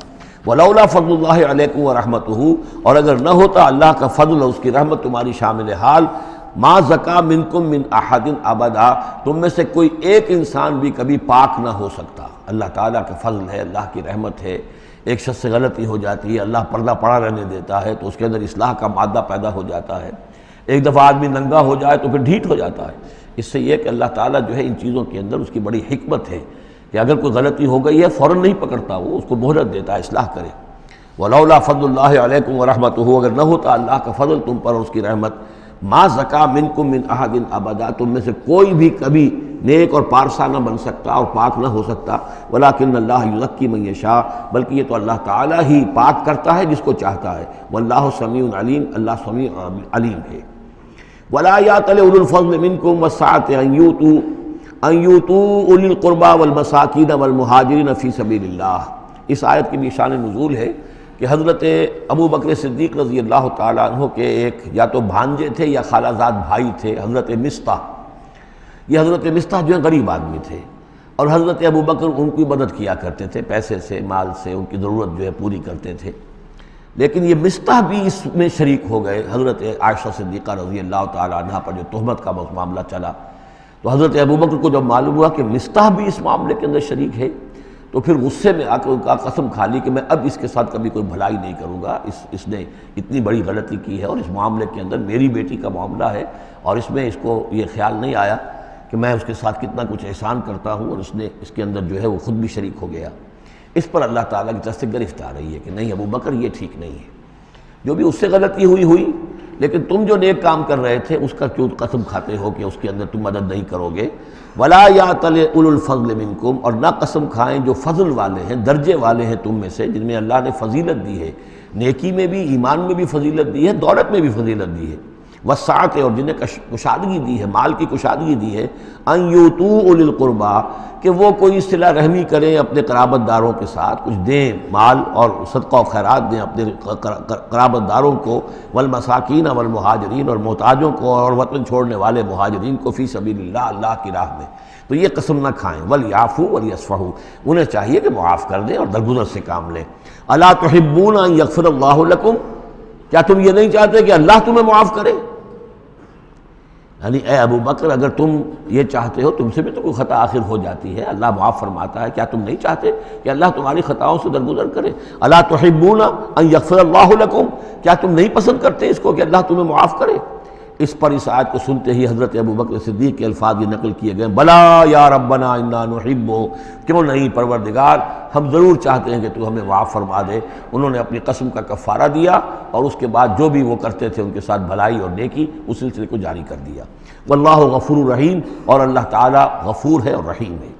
ولولا فضل اللہ علیکم ورحمتہ، اور اگر نہ ہوتا اللہ کا فضل اور اس کی رحمت تمہاری شامل حال، ما زکا منکم من احد ابدا، تم میں سے کوئی ایک انسان بھی کبھی پاک نہ ہو سکتا۔ اللہ تعالیٰ کا فضل ہے، اللہ کی رحمت ہے۔ ایک شخص سے غلطی ہو جاتی ہے، اللہ پردہ پڑا رہنے دیتا ہے تو اس کے اندر اصلاح کا مادہ پیدا ہو جاتا ہے۔ ایک دفعہ آدمی ننگا ہو جائے تو پھر ڈھیٹ ہو جاتا ہے۔ اس سے یہ کہ اللہ تعالیٰ جو ہے ان چیزوں کے اندر اس کی بڑی حکمت ہے کہ اگر کوئی غلطی ہو گئی ہے فوراً نہیں پکڑتا، وہ اس کو مہلت دیتا ہے اصلاح کرے۔ ولولا فضل اللہ علیکم ورحمتہ، اگر نہ ہوتا اللہ کا فضل تم پر اور اس کی رحمت، ما زکا منکم من احد ابدا، تم میں سے کوئی بھی کبھی نیک اور پارسا نہ بن سکتا اور پاک نہ ہو سکتا۔ ولکن اللہ یزکی من یشاء، بلکہ یہ تو اللہ تعالیٰ ہی پاک کرتا ہے جس کو چاہتا ہے۔ واللہ سمیع علیم، اللہ سمیع علیم ہے۔ ولا یأتل اولو الفضل منکم والسعة ان یؤتوا اولی القربى والمساکین والمہاجرین فی سبیل اللہ۔ اس آیت کی بھی شان نزول ہے کہ حضرت ابو بکر صدیق رضی اللہ تعالیٰ عنہ کے ایک یا تو بھانجے تھے یا خالہ زاد بھائی تھے، حضرت مصطح۔ یہ حضرت مصطح جو ہے غریب آدمی تھے، اور حضرت ابو بکر ان کی مدد کیا کرتے تھے، پیسے سے، مال سے ان کی ضرورت جو ہے پوری کرتے تھے۔ لیکن یہ مصطح بھی اس میں شریک ہو گئے۔ حضرت عائشہ صدیقہ رضی اللہ تعالیٰ عنہ پر جو تہمت کا معاملہ چلا، تو حضرت ابو بکر کو جب معلوم ہوا کہ مصطح بھی اس معاملے کے اندر شریک ہے، تو پھر غصے میں آ کے ان کا قسم کھا لی کہ میں اب اس کے ساتھ کبھی کوئی بھلائی نہیں کروں گا، اس نے اتنی بڑی غلطی کی ہے، اور اس معاملے کے اندر میری بیٹی کا معاملہ ہے، اور اس میں اس کو یہ خیال نہیں آیا کہ میں اس کے ساتھ کتنا کچھ احسان کرتا ہوں، اور اس نے اس کے اندر جو ہے وہ خود بھی شریک ہو گیا۔ اس پر اللہ تعالیٰ کی طرف سے گرفت آ رہی ہے کہ نہیں ابو بکر یہ ٹھیک نہیں ہے، جو بھی اس سے غلطی ہوئی، لیکن تم جو نیک کام کر رہے تھے اس کا کیوں قسم کھاتے ہو کہ اس کے اندر تم مدد نہیں کرو گے۔ ولا یأتل اولو الفضل منکم، اور نہ قسم کھائیں جو فضل والے ہیں، درجے والے ہیں تم میں سے، جن میں اللہ نے فضیلت دی ہے، نیکی میں بھی، ایمان میں بھی فضیلت دی ہے، دولت میں بھی فضیلت دی ہے، وسعت، اور جنہیں کشادگی دی ہے، مال کی کشادگی دی ہے، ان یؤتوا اولی القربى، کہ وہ کوئی صلہ رحمی کریں اپنے قرابت داروں کے ساتھ، کچھ دیں مال اور صدقہ و خیرات دیں اپنے قرابت داروں کو، والمساکین والمہاجرین، اور محتاجوں کو اور وطن چھوڑنے والے مہاجرین کو، فی سبیل اللہ، اللہ کی راہ میں۔ تو یہ قسم نہ کھائیں۔ ولیعفوا ولیصفحوا، انہیں چاہیے کہ معاف کر دیں اور درگزر سے کام لیں۔ الا تحبون ان یغفر اللہ لکم، کیا تم یہ نہیں چاہتے کہ اللہ تمہیں معاف کرے؟ یعنی اے ابو بکر اگر تم یہ چاہتے ہو، تم سے بھی تو کوئی خطا آخر ہو جاتی ہے، اللہ معاف فرماتا ہے، کیا تم نہیں چاہتے کہ اللہ تمہاری خطاؤں سے درگزر کرے؟ الا تحبون ان یغفر اللہ لکم، کیا تم نہیں پسند کرتے اس کو کہ اللہ تمہیں معاف کرے؟ اس پر اس آیت کو سنتے ہی حضرت ابو بکر صدیق کے الفاظ یہ نقل کیے گئے، بلا یا ربنا انا نحب، کیوں نہیں پروردگار، ہم ضرور چاہتے ہیں کہ تو ہمیں معاف فرما دے۔ انہوں نے اپنی قسم کا کفارہ دیا، اور اس کے بعد جو بھی وہ کرتے تھے ان کے ساتھ بھلائی اور نیکی، اس سلسلے کو جاری کر دیا۔ واللہ غفور رحیم، اور اللہ تعالیٰ غفور ہے اور رحیم ہے۔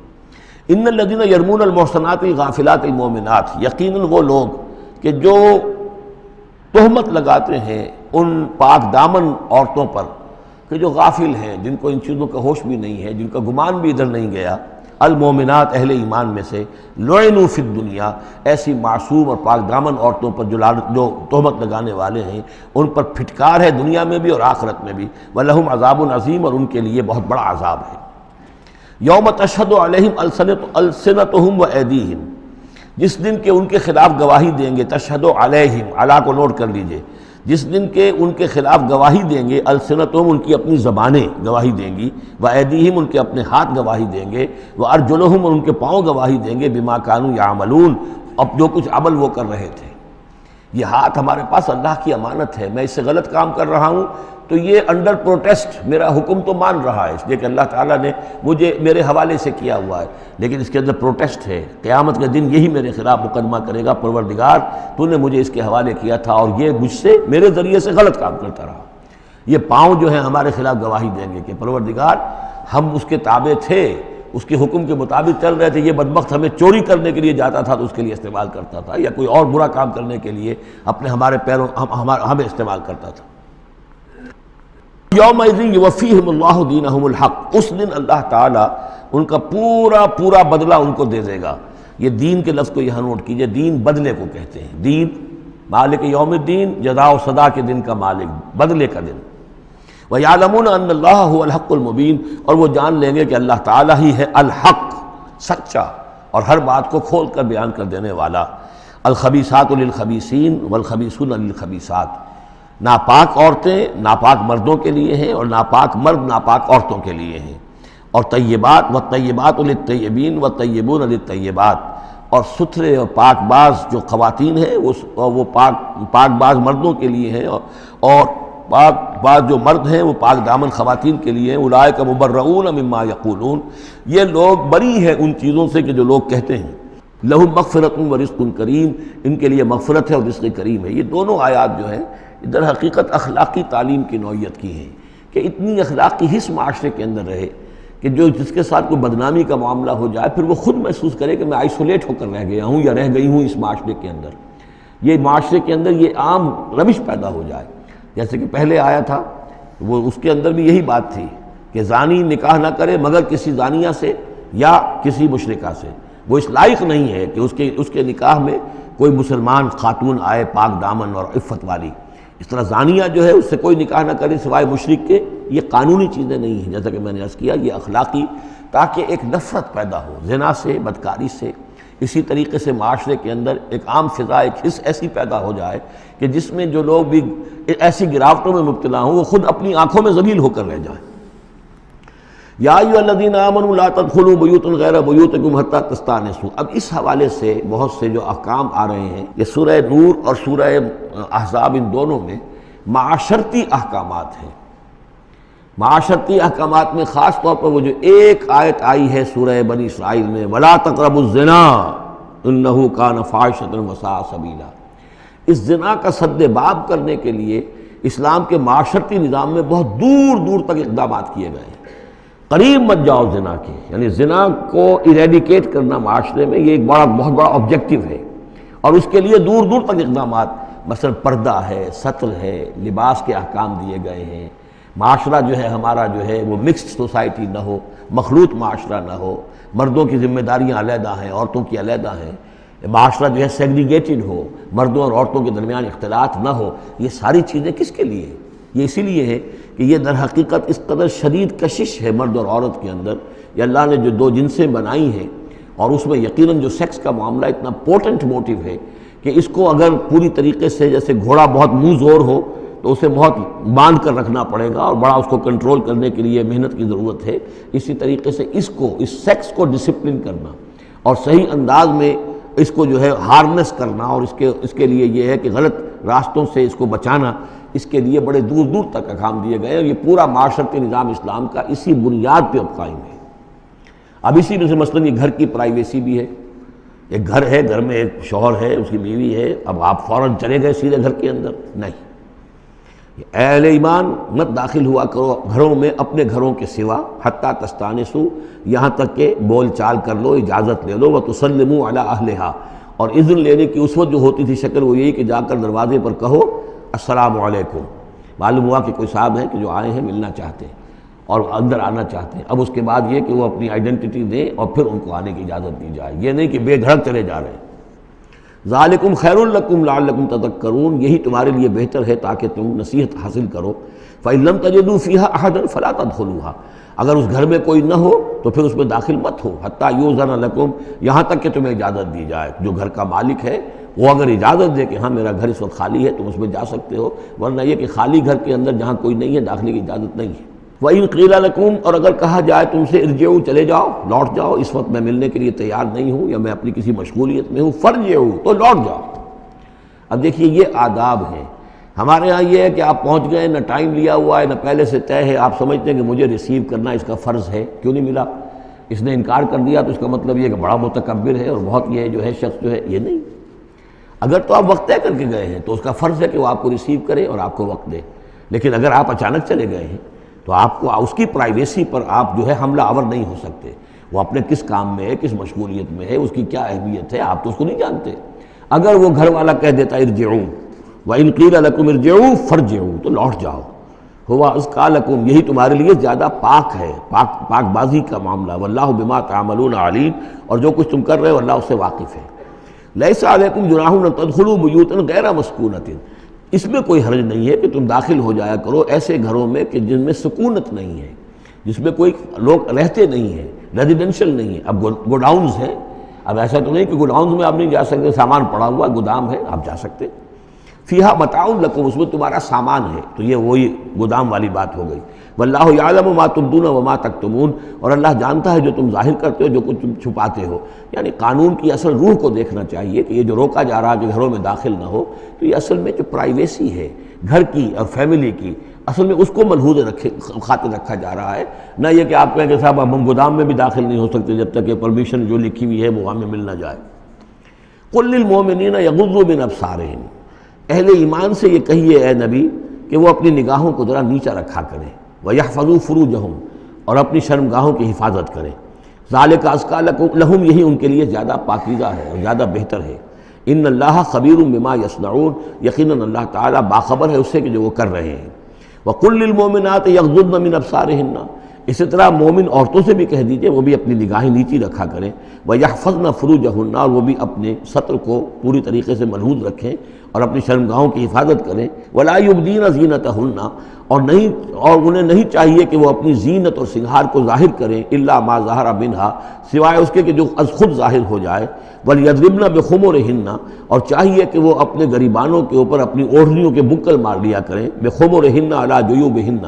ان الذین یرمون المحصنات الغافلات المؤمنات، یقیناً وہ لوگ کہ جو تہمت لگاتے ہیں ان پاک دامن عورتوں پر کہ جو غافل ہیں، جن کو ان چیزوں کا ہوش بھی نہیں ہے، جن کا گمان بھی ادھر نہیں گیا، المومنات اہل ایمان میں سے لعنوا فی الدنیا ایسی معصوم اور پاک دامن عورتوں پر جو تہمت لگانے والے ہیں ان پر پھٹکار ہے دنیا میں بھی اور آخرت میں بھی، وَلَهُمْ عَذَابٌ عَظِيمٌ اور ان کے لیے بہت بڑا عذاب ہے۔ یوم تشہد علیہم السنتہم وایدیہم، جس دن کے ان کے خلاف گواہی دیں گے، تشہد علیہم، علی کو نوٹ کر لیجئے، جس دن کے ان کے خلاف گواہی دیں گے، السنتہم ان کی اپنی زبانیں گواہی دیں گی، وایدیہم ان کے اپنے ہاتھ گواہی دیں گے، وارجلہم اور ان کے پاؤں گواہی دیں گے، بما کانوا یعملون، اب جو کچھ عمل وہ کر رہے تھے۔ یہ ہاتھ ہمارے پاس اللہ کی امانت ہے، میں اس سے غلط کام کر رہا ہوں تو یہ انڈر پروٹیسٹ میرا حکم تو مان رہا ہے، اس لیے کہ اللہ تعالیٰ نے مجھے میرے حوالے سے کیا ہوا ہے، لیکن اس کے اندر پروٹیسٹ ہے، قیامت کے دن یہی میرے خلاف مقدمہ کرے گا، پروردگار تو نے مجھے اس کے حوالے کیا تھا اور یہ مجھ سے میرے ذریعے سے غلط کام کرتا رہا۔ یہ پاؤں جو ہیں ہمارے خلاف گواہی دیں گے کہ پروردگار ہم اس کے تابع تھے، اس کے حکم کے مطابق چل رہے تھے، یہ بدبخت ہمیں چوری کرنے کے لیے جاتا تھا تو اس کے لیے استعمال کرتا تھا، یا کوئی اور برا کام کرنے کے لیے ہمارے پیروں ہمیں استعمال کرتا تھا۔ یومئذ یوفیہم اللہ دینہم الحق، اس دن اللہ تعالیٰ ان کا پورا بدلہ ان کو دے دے گا۔ یہ دین کے لفظ کو یہاں نوٹ کیجئے، دین بدلے کو کہتے ہیں، دین مالک یوم الدین، جزا و سزا کے دن کا مالک، بدلے کا دن۔ وَيَعْلَمُونَ أَنَّ اللَّهَ هُوَ الْحَقُّ الْمُبِينُ، اور وہ جان لیں گے کہ اللہ تعالیٰ ہی ہے الحق، سچا اور ہر بات کو کھول کر بیان کر دینے والا۔ الخبیثات للخبیثین والخبیثون للخبیثات، ناپاک عورتیں ناپاک مردوں کے لیے ہیں اور ناپاک مرد ناپاک عورتوں کے لیے ہیں، اور طیبات والطیبات للطیبین والطیبون للطیبات، اور ستھرے اور پاک باز جو خواتین ہیں وہ پاک باز مردوں کے لیے ہیں، اور پاک باز جو مرد ہیں وہ پاک دامن خواتین کے لیے ہیں۔ اولئک مبرؤون مما یقولون، یہ لوگ بری ہیں ان چیزوں سے کہ جو لوگ کہتے ہیں۔ لہم مغفرۃ ورزق کریم، ان کے لیے مغفرت ہے اور رزق کریم ہے۔ یہ دونوں آیات جو ہیں در حقیقت اخلاقی تعلیم کی نوعیت کی ہیں، کہ اتنی اخلاقی حس معاشرے کے اندر رہے کہ جس کے ساتھ کوئی بدنامی کا معاملہ ہو جائے پھر وہ خود محسوس کرے کہ میں آئسولیٹ ہو کر رہ گیا ہوں یا رہ گئی ہوں اس معاشرے کے اندر، یہ معاشرے کے اندر یہ عام روش پیدا ہو جائے۔ جیسے کہ پہلے آیا تھا وہ اس کے اندر بھی یہی بات تھی کہ زانی نکاح نہ کرے مگر کسی زانیہ سے یا کسی مشرکہ سے، وہ اس لائق نہیں ہے کہ اس کے نکاح میں کوئی مسلمان خاتون آئے پاک دامن اور عفت والی۔ اس طرح زانیہ جو ہے اس سے کوئی نکاح نہ کرے سوائے مشرک کے، یہ قانونی چیزیں نہیں ہیں، جیسا کہ میں نے عرض کیا یہ اخلاقی، تاکہ ایک نفرت پیدا ہو زنا سے، بدکاری سے۔ اسی طریقے سے معاشرے کے اندر ایک عام فضا، ایک حس ایسی پیدا ہو جائے کہ جس میں جو لوگ بھی ایسی گراوٹوں میں مبتلا ہوں وہ خود اپنی آنکھوں میں ذلیل ہو کر رہ جائیں۔ یا ایھا الذین آمنوا لا تدخلوا بیوتا غیر بیوتکم حتی تستأنسوا، اب اس حوالے سے بہت سے جو احکام آ رہے ہیں، یہ سورہ نور اور سورہ احزاب ان دونوں میں معاشرتی احکامات ہیں۔ معاشرتی احکامات میں خاص طور پر وہ جو ایک آیت آئی ہے سورہ بنی اسرائیل میں، وَلَا تَقْرَبُوا الزِّنَا إِنَّهُ كَانَ فَاحِشَةً وَسَاءَ سَبِيلًا، اس زنا کا سد باب کرنے کے لیے اسلام کے معاشرتی نظام میں بہت دور دور تک اقدامات کیے گئے ہیں۔ قریب مت جاؤ زنا کے، یعنی زنا کو ایریڈیکیٹ کرنا معاشرے میں یہ ایک بہت بڑا آبجیکٹیو ہے، اور اس کے لیے دور دور تک اقدامات، مثلا پردہ ہے، ستر ہے، لباس کے احکام دیے گئے ہیں۔ معاشرہ جو ہے ہمارا جو ہے وہ مکسڈ سوسائٹی نہ ہو، مخلوط معاشرہ نہ ہو، مردوں کی ذمہ داریاں علیحدہ ہیں، عورتوں کی علیحدہ ہیں، معاشرہ جو ہے سیگریگیٹڈ ہو، مردوں اور عورتوں کے درمیان اختلاط نہ ہو۔ یہ ساری چیزیں کس کے لیے ہیں؟ یہ اسی لیے ہے کہ یہ در حقیقت اس قدر شدید کشش ہے مرد اور عورت کے اندر، یہ اللہ نے جو دو جنسیں بنائی ہیں، اور اس میں یقیناً جو سیکس کا معاملہ اتنا پورٹنٹ موٹیو ہے کہ اس کو اگر پوری طریقے سے، جیسے گھوڑا بہت منہ زور ہو تو اسے بہت باندھ کر رکھنا پڑے گا اور بڑا اس کو کنٹرول کرنے کے لیے محنت کی ضرورت ہے، اسی طریقے سے اس سیکس کو ڈسپلن کرنا اور صحیح انداز میں اس کو جو ہے ہارنس کرنا، اور اس کے لیے یہ ہے کہ غلط راستوں سے اس کو بچانا، اس کے لیے بڑے دور دور تک احکام دیے گئے ہیں۔ یہ پورا معاشرتی نظام اسلام کا اسی بنیاد پہ اب قائم ہے۔ اب اسی میں سے مثلاً یہ گھر کی پرائیویسی بھی ہے، ایک گھر ہے، گھر میں ایک شوہر ہے، اس کی بیوی ہے، اب آپ فوراً چلے گئے سیدھے گھر کے اندر، نہیں، اے اہل ایمان مت داخل ہوا کرو گھروں میں اپنے گھروں کے سوا، حتیٰ تستانسوا، یہاں تک کہ بول چال کر لو، اجازت لے لو، وتسلموا علی اہلہا، اور اذن لینے کی اس وقت جو ہوتی تھی شکل وہ یہی کہ جا کر دروازے پر کہو السلام علیکم، معلوم ہوا کہ کوئی صاحب ہیں کہ جو آئے ہیں ملنا چاہتے ہیں، اور اندر آنا چاہتے ہیں۔ اب اس کے بعد یہ کہ وہ اپنی آئیڈینٹی دیں اور پھر ان کو آنے کی اجازت دی جائے، یہ نہیں کہ بے دھڑک چلے جا رہے ہیں۔ ذالکم خیر لکم لعلکم تذکرون، یہی تمہارے لیے بہتر ہے تاکہ تم نصیحت حاصل کرو۔ فإن لم تجدوا فيها أحدا فلا تدخلوها، اگر اس گھر میں کوئی نہ ہو تو پھر اس میں داخل مت ہو، حتیٰ یؤذن لکم، یہاں تک کہ تمہیں اجازت دی جائے۔ جو گھر کا مالک ہے وہ اگر اجازت دے کہ ہاں میرا گھر اس وقت خالی ہے تم اس میں جا سکتے ہو، ورنہ یہ کہ خالی گھر کے اندر جہاں کوئی نہیں ہے داخلے کی اجازت نہیں ہے۔ وَإِن قِيلَ لَكُمْ، اور اگر کہا جائے تم سے ارجعوا، چلے جاؤ، لوٹ جاؤ، اس وقت میں ملنے کے لیے تیار نہیں ہوں یا میں اپنی کسی مشغولیت میں ہوں، فارجعوا، تو لوٹ جاؤ۔ اب دیکھیے یہ آداب ہیں۔ ہمارے ہاں یہ ہے کہ آپ پہنچ گئے، نہ ٹائم لیا ہوا ہے نہ پہلے سے طے ہے، آپ سمجھتے ہیں کہ مجھے ریسیو کرنا اس کا فرض ہے، کیوں نہیں ملا؟ اس نے انکار کر دیا تو اس کا مطلب یہ کہ بڑا متکبر ہے اور بہت یہ جو ہے شخص جو ہے، یہ نہیں۔ اگر تو آپ وقت طے کر کے گئے ہیں تو اس کا فرض ہے کہ وہ آپ کو ریسیو کرے اور آپ کو وقت دے، لیکن اگر آپ اچانک چلے گئے ہیں تو آپ کو اس کی پرائیویسی پر آپ جو ہے حملہ آور نہیں ہو سکتے۔ وہ اپنے کس کام میں ہے، کس مشغولیت میں ہے، اس کی کیا اہمیت ہے، آپ تو اس کو نہیں جانتے۔ اگر وہ گھر والا کہہ دیتا ارجعوا، وَإِن قِيلَ لَكُمْ ارْجِعُوا فَارْجِعُوا، تو لوٹ جاؤ، هُوَ أَزْكَىٰ لَكُمْ، یہی تمہارے لیے زیادہ پاک ہے، پاک بازی کا معاملہ، وَاللَّهُ بِمَا تَعْمَلُونَ عَلِيمٌ، اور جو کچھ تم کر رہے ہو اللہ اس سے واقف ہے۔ لَيْسَ عَلَيْكُمْ جُنَاحٌ أَن تَدْخُلُوا بُيُوتًا غَيْرَ مَسْكُونَةٍ، اس میں کوئی حرج نہیں ہے کہ تم داخل ہو جایا کرو ایسے گھروں میں کہ جن میں سکونت نہیں ہے، جس میں کوئی لوگ رہتے نہیں ہیں، ریزیڈینشل نہیں ہے۔ اب گوڈاؤنز ہیں، اب ایسا تو نہیں کہ گوڈاؤنز میں آپ نہیں جا سکتے، سامان پڑا ہوا گودام ہے آپ جا سکتے۔ فیہا متاع لکم، اس میں تمہارا سامان ہے، تو یہ وہی گودام والی بات ہو گئی۔ واللہ یعلم ما تبدون وما تکتمون، اور اللہ جانتا ہے جو تم ظاہر کرتے ہو جو کچھ تم چھپاتے ہو۔ یعنی قانون کی اصل روح کو دیکھنا چاہیے کہ یہ جو روکا جا رہا ہے کہ گھروں میں داخل نہ ہو، تو یہ اصل میں جو پرائیویسی ہے گھر کی اور فیملی کی، اصل میں اس کو ملحوظ خاطر رکھا جا رہا ہے، نہ یہ کہ آپ کہیں کہ صاحب اب ہم گودام میں بھی داخل نہیں ہو سکتے جب تک کہ پرمیشن جو لکھی ہوئی ہے وہ ہمیں مل نہ جائے۔ قل للمؤمنین یغضوا من ابصارہم، اہل ایمان سے یہ کہیے اے نبی کہ وہ اپنی نگاہوں کو ذرا نیچا رکھا کریں، وَيَحْفَظُوا فُرُوجَهُمْ، اور اپنی شرمگاہوں کی حفاظت کریں۔ ذَلِكَ أَزْكَىٰ لَهُمْ، یہی ان کے لیے زیادہ پاکیزہ ہے اور زیادہ بہتر ہے۔ ان اللہ خبیر بما یصنعون، یقیناً اللہ تعالیٰ باخبر ہے اس سے کہ جو وہ کر رہے ہیں۔ وَقُلْ لِلْمُؤْمِنَاتِ يَغْضُضْنَ مِنْ أَبْصَارِهِنَّ، اسی طرح مومن عورتوں سے بھی کہہ دیجئے وہ بھی اپنی نگاہیں نیچی رکھا کریں۔ وَيَحْفَظْنَ فُرُوجَهُنَّ، اور وہ بھی اپنے سطر کو پوری طریقے سے ملحوظ رکھیں اور اپنی شرمگاہوں کی حفاظت کریں۔ وَلَا يُبْدِينَ زِينَتَهُنَّ، اور انہیں نہیں چاہیے کہ وہ اپنی زینت اور سنگھار کو ظاہر کریں، إِلَّا مَا ظَهَرَ مِنْهَا، سوائے اس کے کہ جو از خود ظاہر ہو جائے۔ وَلْيَضْرِبْنَ بِخُمُرِهِنَّ، اور چاہیے کہ وہ اپنے گریبانوں کے اوپر اپنی اوڑھنیوں کے بکل مار لیا کریں۔ بِخُمُرِهِنَّ عَلَىٰ جُيُوبِهِنَّ،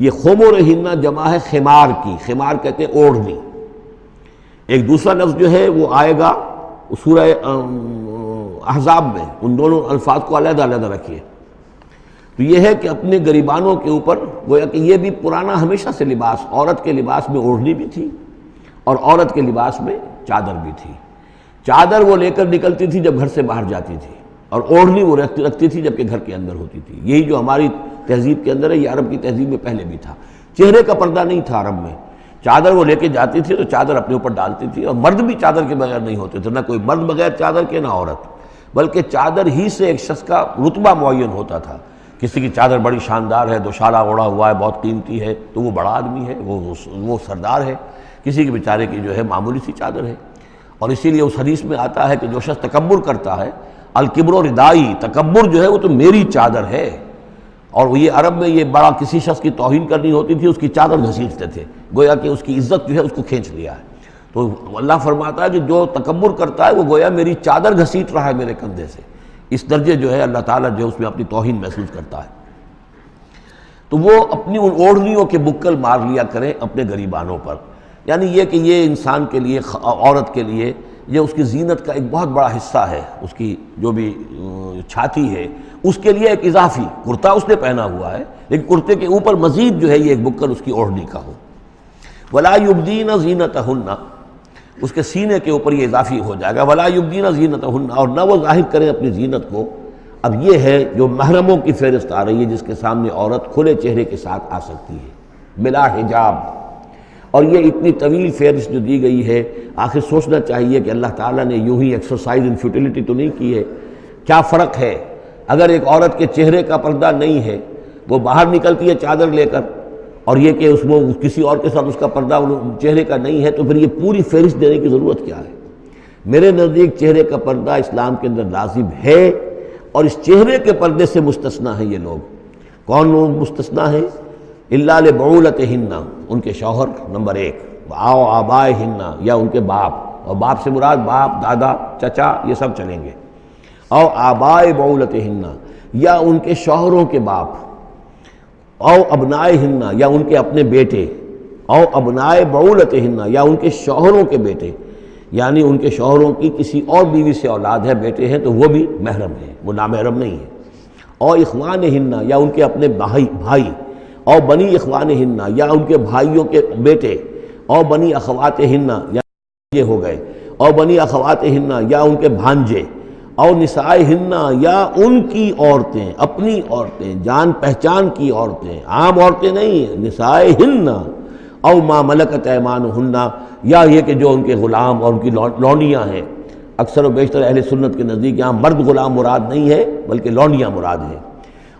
یہ خمرہن جمع ہے خمار کی، خمار کہتے ہیں اوڑھنی۔ ایک دوسرا لفظ جو ہے وہ آئے گا سورہ احزاب میں، ان دونوں الفاظ کو علیحدہ علیحدہ رکھیے۔ تو یہ ہے کہ اپنے گریبانوں کے اوپر، گویا کہ یہ بھی پرانا ہمیشہ سے لباس، عورت کے لباس میں اوڑھنی بھی تھی اور عورت کے لباس میں چادر بھی تھی۔ چادر وہ لے کر نکلتی تھی جب گھر سے باہر جاتی تھی، اور اوڑھنی وہ رکھتی تھی جبکہ گھر کے اندر ہوتی تھی۔ یہی جو ہماری تہذیب کے اندر ہے، یہ عرب کی تہذیب میں پہلے بھی تھا۔ چہرے کا پردہ نہیں تھا عرب میں، چادر وہ لے کے جاتی تھی تو چادر اپنے اوپر ڈالتی تھی، اور مرد بھی چادر کے بغیر نہیں ہوتے تھے، نہ کوئی مرد بغیر چادر کے نہ عورت، بلکہ چادر ہی سے ایک شخص کا رتبہ معین ہوتا تھا۔ کسی کی چادر بڑی شاندار ہے، دوشالہ اوڑھا ہوا ہے، بہت قیمتی ہے، تو وہ بڑا آدمی ہے، وہ سردار ہے۔ کسی کے بیچارے کی جو ہے معمولی سی چادر ہے۔ اور اسی لیے اس حدیث میں آتا ہے کہ جو شخص تکبر کرتا ہے، الکبر و ردائی، تکبر جو ہے وہ تو میری چادر ہے۔ اور یہ عرب میں یہ بڑا کسی شخص کی توہین کرنی ہوتی تھی اس کی چادر گھسیٹتے تھے، گویا کہ اس کی عزت جو ہے اس کو کھینچ لیا ہے۔ تو اللہ فرماتا ہے کہ جو تکبر کرتا ہے وہ گویا میری چادر گھسیٹ رہا ہے میرے کندھے سے۔ اس درجے جو ہے اللہ تعالیٰ جو ہے اس میں اپنی توہین محسوس کرتا ہے۔ تو وہ اپنی ان اوڑھنیوں کے بکل مار لیا کریں اپنے گریبانوں پر، یعنی یہ کہ یہ انسان کے لیے، عورت کے لیے، یہ اس کی زینت کا ایک بہت بڑا حصہ ہے۔ اس کی جو بھی چھاتی ہے اس کے لیے ایک اضافی کرتا اس نے پہنا ہوا ہے، لیکن کرتے کے اوپر مزید جو ہے یہ ایک بکل اس کی اوڑھنی کا ہو۔ وَلَا يُبْدِينَ زِينَتَهُنَّ، اس کے سینے کے اوپر یہ اضافی ہو جائے گا۔ وَلَا يُبْدِينَ زِينَتَهُنَّ، اور نہ وہ ظاہر کریں اپنی زینت کو۔ اب یہ ہے جو محرموں کی فہرست آ رہی ہے، جس کے سامنے عورت کھلے چہرے کے ساتھ آ سکتی ہے بلا حجاب۔ اور یہ اتنی طویل فہرست جو دی گئی ہے، آخر سوچنا چاہیے کہ اللہ تعالیٰ نے یوں ہی ایکسرسائز ان فیوٹیلٹی تو نہیں کی ہے۔ کیا فرق ہے اگر ایک عورت کے چہرے کا پردہ نہیں ہے، وہ باہر نکلتی ہے چادر لے کر، اور یہ کہ اس میں کسی اور کے ساتھ اس کا پردہ چہرے کا نہیں ہے، تو پھر یہ پوری فہرست دینے کی ضرورت کیا ہے؟ میرے نزدیک چہرے کا پردہ اسلام کے اندر لازم ہے، اور اس چہرے کے پردے سے مستثنا ہیں یہ لوگ۔ کون لوگ مستثنا ہیں؟ الا لبعولتہن، ان کے شوہر نمبر ایک، او آبائہن، یا ان کے باپ، اور باپ سے مراد باپ، دادا، چچا، یہ سب چلیں گے، او آبائے بعولتہن، یا ان کے شوہروں کے باپ، او ابنائہن، یا ان کے اپنے بیٹے، او ابنائے بعولتہن، یا ان کے شوہروں کے بیٹے، یعنی ان کے شوہروں کی کسی اور بیوی سے اولاد ہے، بیٹے ہیں، تو وہ بھی محرم ہیں، وہ نامحرم نہیں ہے۔ او اخوانہن، یا ان کے اپنے بھائی، او بنی اخوانہن، یا ان کے بھائیوں کے بیٹے، او بنی اخواتہن، یا یہ ہو گئے، او بنی اخواتہن، یا ان کے بھانجے، او نسائہن، یا ان کی عورتیں، اپنی عورتیں، جان پہچان کی عورتیں، عام عورتیں نہیں، نسائہن، او ما ملکت ایمانہن، یا یہ کہ جو ان کے غلام اور ان کی لونڈیاں ہیں۔ اکثر و بیشتر اہل سنت کے نزدیک یہاں مرد غلام مراد نہیں ہے بلکہ لونڈیاں مراد ہیں۔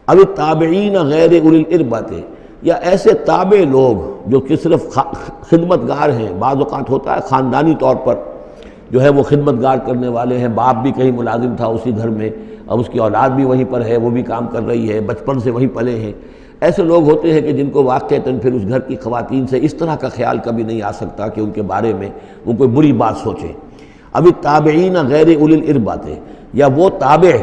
اب التابعین غیر اولی الاربۃ، یا ایسے تابع لوگ جو کہ صرف خدمت گار ہیں، بعض اوقات ہوتا ہے خاندانی طور پر جو ہے وہ خدمت گار کرنے والے ہیں، باپ بھی کہیں ملازم تھا اسی گھر میں، اب اس کی اولاد بھی وہیں پر ہے، وہ بھی کام کر رہی ہے، بچپن سے وہیں پلے ہیں۔ ایسے لوگ ہوتے ہیں کہ جن کو واقعتاً پھر اس گھر کی خواتین سے اس طرح کا خیال کبھی نہیں آ سکتا کہ ان کے بارے میں وہ کوئی بری بات سوچیں۔ اب التابعین غیر اولی الاربۃ، یا وہ تابع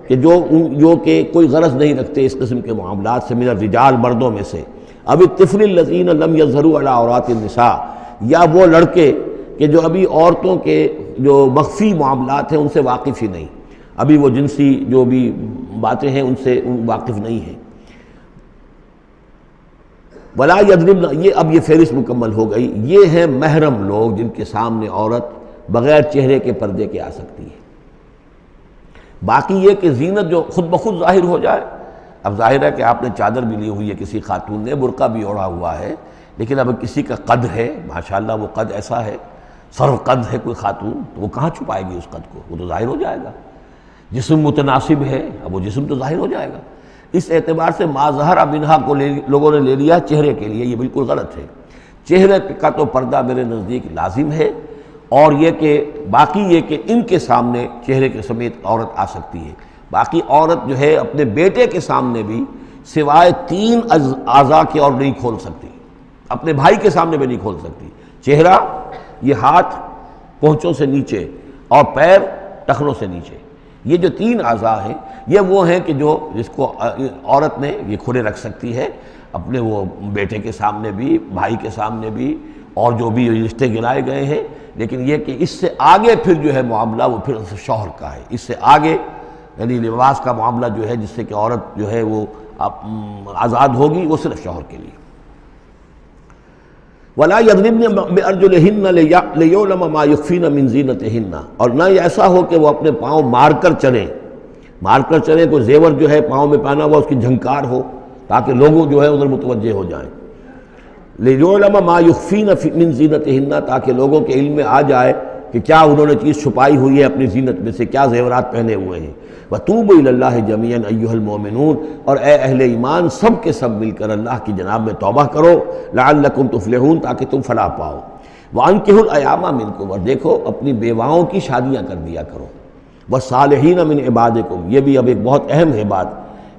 کہ جو کہ کوئی غرض نہیں رکھتے اس قسم کے معاملات سے، من الرجال، مردوں میں سے۔ اب الطفل الذین لم یظہروا علی عورات النساء، یا وہ لڑکے کہ جو ابھی عورتوں کے جو مخفی معاملات ہیں ان سے واقف ہی نہیں، ابھی وہ جنسی جو بھی باتیں ہیں ان سے واقف نہیں ہیں۔ ولا یضربن، یہ اب یہ فہرست مکمل ہو گئی، یہ ہیں محرم لوگ جن کے سامنے عورت بغیر چہرے کے پردے کے آ سکتی ہے۔ باقی یہ کہ زینت جو خود بخود ظاہر ہو جائے، اب ظاہر ہے کہ آپ نے چادر بھی لی ہوئی ہے، کسی خاتون نے برقع بھی اوڑھا ہوا ہے، لیکن اب کسی کا قد ہے، ماشاءاللہ وہ قد ایسا ہے، سرو قد ہے کوئی خاتون، تو وہ کہاں چھپائے گی اس قد کو؟ وہ تو ظاہر ہو جائے گا۔ جسم متناسب ہے، اب وہ جسم تو ظاہر ہو جائے گا۔ اس اعتبار سے ما ظہر منہا کو لوگوں نے لے لیا چہرے کے لیے، یہ بالکل غلط ہے۔ چہرے کا تو پردہ میرے نزدیک لازم ہے، اور یہ کہ باقی یہ کہ ان کے سامنے چہرے کے سمیت عورت آ سکتی ہے۔ باقی عورت جو ہے اپنے بیٹے کے سامنے بھی سوائے 3 اعضاء کے اور نہیں کھول سکتی، اپنے بھائی کے سامنے بھی نہیں کھول سکتی۔ چہرہ، یہ ہاتھ پونچھوں سے نیچے، اور پیر ٹخنوں سے نیچے، یہ جو 3 اعضاء ہیں یہ وہ ہیں کہ جو جس کو عورت نے یہ کھلے رکھ سکتی ہے، اپنے وہ بیٹے کے سامنے بھی، بھائی کے سامنے بھی، اور جو بھی رشتے گنائے گئے ہیں۔ لیکن یہ کہ اس سے آگے پھر جو ہے معاملہ وہ پھر شوہر کا ہے، اس سے آگے یعنی لباس کا معاملہ جو ہے جس سے کہ عورت جو ہے وہ آزاد ہوگی، وہ صرف شوہر کے لیے۔ وَلَا يَضْرِبْنَ بِأَرْجُلِهِنَّ لِيُعْلَمَ مَا يُخْفِينَ مِنْ زِينَتِهِنَّ، اور نہ یہ ایسا ہو کہ وہ اپنے پاؤں مار کر چلیں، کوئی زیور جو ہے پاؤں میں پہنا ہوا اس کی جھنکار ہو تاکہ لوگوں جو ہے ادھر متوجہ ہو جائیں۔ لِيُعْلَمَ مَا يُخْفِينَ مِنْ زِينَتِهِنَّ، تاکہ لوگوں کے علم میں آ جائے کہ کیا انہوں نے چیز چھپائی ہوئی ہے اپنی زینت میں سے، کیا زیورات پہنے ہوئے ہیں۔ وَتُوبُوا إِلَى اللَّهِ جَمِيعًا أَيُّهَا الْمُؤْمِنُونَ، اور اے اہل ایمان سب کے سب مل کر اللہ کی جناب میں توبہ کرو، لَعَلَّكُمْ تُفْلِحُونَ، تاکہ تم فلاح پاؤ۔ وَأَنكِحُوا الْأَيَامَ مِنكُمْ، اور دیکھو اپنی بیواؤں کی شادیاں کر دیا کرو۔ وَالصَّالِحِينَ مِنْ عِبَادِكُمْ، یہ بھی اب ایک بہت اہم ہے بات۔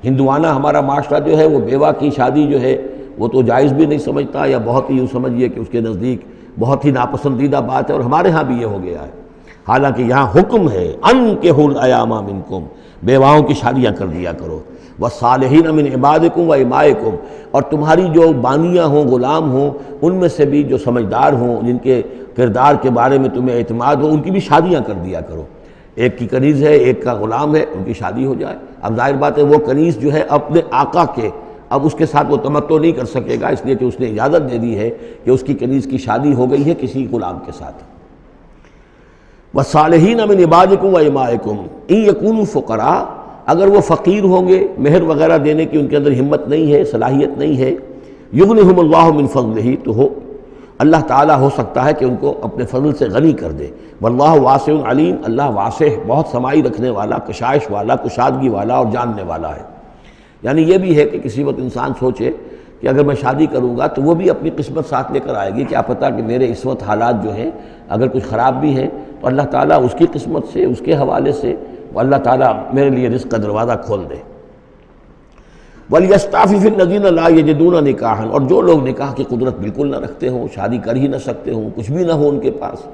ہندوانہ ہمارا معاشرہ جو ہے وہ بیوہ کی شادی جو ہے وہ تو جائز بھی نہیں سمجھتا، یا بہت ہی یوں سمجھیے کہ اس کے نزدیک بہت ہی ناپسندیدہ بات ہے، اور ہمارے ہاں بھی یہ ہو گیا ہے۔ حالانکہ یہاں حکم ہے انکحوا الایام منکم، بیواؤں کی شادیاں کر دیا کرو۔ والصالحین من عبادکم و امائکم، اور تمہاری جو بانیاں ہوں، غلام ہوں، ان میں سے بھی جو سمجھدار ہوں، جن کے کردار کے بارے میں تمہیں اعتماد ہو، ان کی بھی شادیاں کر دیا کرو۔ ایک کی کنیز ہے، ایک کا غلام ہے، ان کی شادی ہو جائے۔ اب ظاہر بات ہے وہ کنیز جو ہے اپنے آقا کے، اب اس کے ساتھ وہ تمتع نہیں کر سکے گا، اس لیے کہ اس نے اجازت دے دی ہے کہ اس کی کنیز کی شادی ہو گئی ہے کسی غلام کے ساتھ۔ وَالصَّالِحِينَ مِنْ عِبَادِكُمْ وَإِمَائِكُمْ إِنْ يَكُونُوا فُقَرَاءَ، اگر وہ فقیر ہوں گے، مہر وغیرہ دینے کی ان کے اندر ہمت نہیں ہے، صلاحیت نہیں ہے، يُغْنِهُمُ اللَّهُ مِنْ فَضْلِهِ، تو اللہ تعالیٰ ہو سکتا ہے کہ ان کو اپنے فضل سے غنی کر دے۔ وَاللَّهُ وَاسِعٌ عَلِيمٌ، اللہ واسع، بہت سمائی رکھنے والا، کشائش والا، کشادگی والا اور جاننے والا ہے۔ یعنی یہ بھی ہے کہ کسی وقت انسان سوچے کہ اگر میں شادی کروں گا تو وہ بھی اپنی قسمت ساتھ لے کر آئے گی، کیا پتہ کہ میرے اس وقت حالات جو ہیں اگر کچھ خراب بھی ہیں تو اللہ تعالیٰ اس کی قسمت سے، اس کے حوالے سے وہ اللہ تعالیٰ میرے لیے رزق کا دروازہ کھول دے۔ وَلْيَسْتَعْفِفِ الَّذِينَ لَا يَجِدُونَ نِكَاحًا، اور جو لوگ نکاح کی قدرت بالکل نہ رکھتے ہوں، شادی کر ہی نہ سکتے ہوں، کچھ بھی نہ ہو ان کے پاس،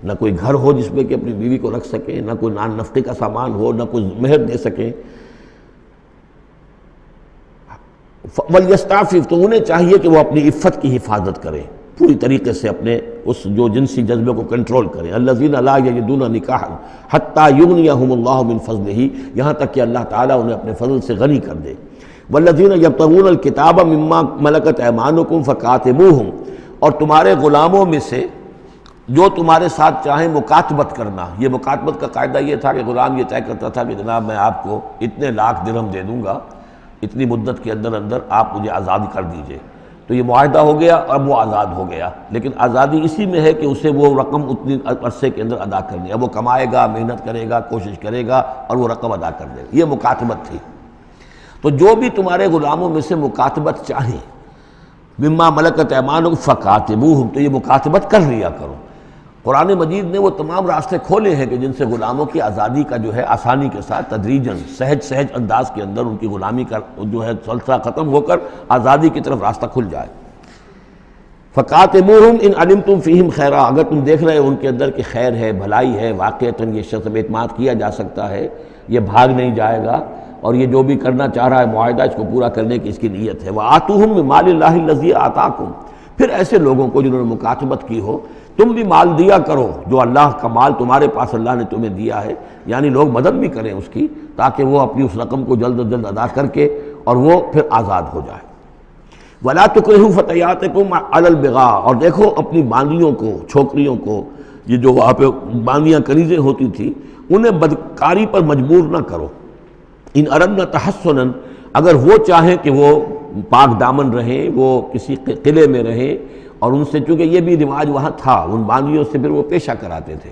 نہ کوئی گھر ہو جس میں کہ اپنی بیوی کو رکھ سکیں، نہ کوئی نان نفقے کا سامان ہو، نہ کوئی مہر دے سکیں، وَلْيَسْتَعْفِفْ، تو انہیں چاہیے کہ وہ اپنی عفت کی حفاظت کریں، پوری طریقے سے اپنے اس جو جنسی جذبے کو کنٹرول کریں۔ الَّذِينَ لَا يَجِدُونَ نِكَاحًا حَتَّى يُغْنِيَهُمُ اللَّهُ مِنْ فَضْلِهِ، یہاں تک کہ اللہ تعالیٰ انہیں اپنے فضل سے غنی کر دے۔ وَالَّذِينَ يَبْتَغُونَ الْكِتَابَ مِمَّا مَلَكَتْ أَيْمَانُكُمْ فَكَاتِبُوهُمْ، اور تمہارے غلاموں میں سے جو تمہارے ساتھ چاہیں مکاتبت کرنا۔ یہ مکاتبت کا قاعدہ یہ تھا کہ غلام یہ طے کرتا تھا کہ جناب میں آپ کو اتنے لاکھ درہم دے دوں گا، اتنی مدت کے اندر اندر آپ مجھے آزاد کر دیجئے، تو یہ معاہدہ ہو گیا، اب وہ آزاد ہو گیا، لیکن آزادی اسی میں ہے کہ اسے وہ رقم اتنی عرصے کے اندر ادا کرنی ہے، اب وہ کمائے گا، محنت کرے گا، کوشش کرے گا اور وہ رقم ادا کر دے گا، یہ مکاتبت تھی۔ تو جو بھی تمہارے غلاموں میں سے مکاتبت چاہیں، مما ملکت ایمانکم فکاتبوہم، تو یہ مکاتبت کر لیا کرو۔ قرآن مجید نے وہ تمام راستے کھولے ہیں کہ جن سے غلاموں کی آزادی کا جو ہے آسانی کے ساتھ تدریجاً سہج انداز کے اندر ان کی غلامی کا جو ہے سلسلہ ختم ہو کر آزادی کی طرف راستہ کھل جائے۔ فَقَاتِبُوهُمْ إِنْ عَلِمْتُمْ فِيهِمْ خَيْرًا، اگر تم دیکھ رہے ہو ان کے اندر کہ خیر ہے، بھلائی ہے، واقعتاً یہ شخص اعتماد کیا جا سکتا ہے، یہ بھاگ نہیں جائے گا اور یہ جو بھی کرنا چاہ رہا ہے معاہدہ اس کو پورا کرنے کی اس کی نیت ہے۔ وَآتُوهُمْ مِنْ مَالِ اللَّهِ الَّذِي آتَاكُمْ، پھر ایسے لوگوں کو جنہوں نے مکاتبت کی ہو تم بھی مال دیا کرو، جو اللہ کا مال تمہارے پاس اللہ نے تمہیں دیا ہے، یعنی لوگ مدد بھی کریں اس کی تاکہ وہ اپنی اس رقم کو جلد از جلد ادا کر کے اور وہ پھر آزاد ہو جائے۔ وَلَا تُكْرِهُوا فَتَيَاتِكُمْ عَلَى الْبِغَاءِ، اور دیکھو اپنی باندیوں کو، چھوکریوں کو، یہ جو وہاں پہ باندیاں کنیزیں ہوتی تھیں انہیں بدکاری پر مجبور نہ کرو۔ ان اردنا تحسنا، اگر وہ چاہیں کہ وہ پاک دامن رہیں، وہ کسی قلعے میں رہیں، اور ان سے چونکہ یہ بھی رواج وہاں تھا، ان باندیوں سے پھر وہ پیشہ کراتے تھے۔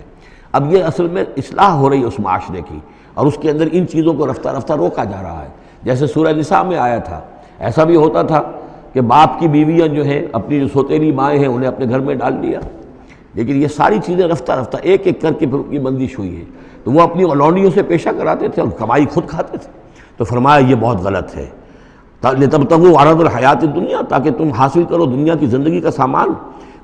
اب یہ اصل میں اصلاح ہو رہی ہے اس معاشرے کی، اور اس کے اندر ان چیزوں کو رفتہ رفتہ روکا جا رہا ہے۔ جیسے سورہ نساء میں آیا تھا، ایسا بھی ہوتا تھا کہ باپ کی بیویاں جو ہیں، اپنی جو سوتیلی مائیں ہیں، انہیں اپنے گھر میں ڈال لیا، لیکن یہ ساری چیزیں رفتہ رفتہ ایک ایک کر کے پھر ان کی بندش ہوئی ہے، تو وہ اپنی لونڈیوں سے پیشہ کراتے تھے اور کمائی خود کھاتے تھے۔ تو فرمایا یہ بہت غلط ہے، لِتَبْتَغُوا عَرَضَ الْحَيَاةِ الدُّنْيَا، تاکہ تم حاصل کرو دنیا کی زندگی کا سامان۔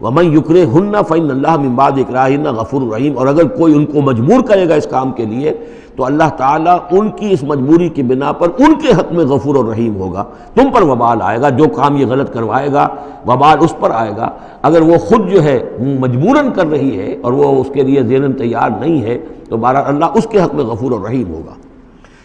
وَمَنْ يُكْرِهُنَّ فَإِنَّ اللَّهَ مِنْ بَعْدِ إِكْرَاهِهِنَّ غَفُورٌ رَحِيمٌ، اور اگر کوئی ان کو مجبور کرے گا اس کام کے لیے تو اللہ تعالیٰ ان کی اس مجبوری کی بنا پر ان کے حق میں غفور اور رحیم ہوگا۔ تم پر وبال آئے گا، جو کام یہ غلط کروائے گا وبال اس پر آئے گا۔ اگر وہ خود جو ہے مجبوراً کر رہی ہے اور وہ اس کے لیے ذہناً تیار نہیں ہے تو بہرحال اللہ اس کے حق میں غفور اور رحیم ہوگا۔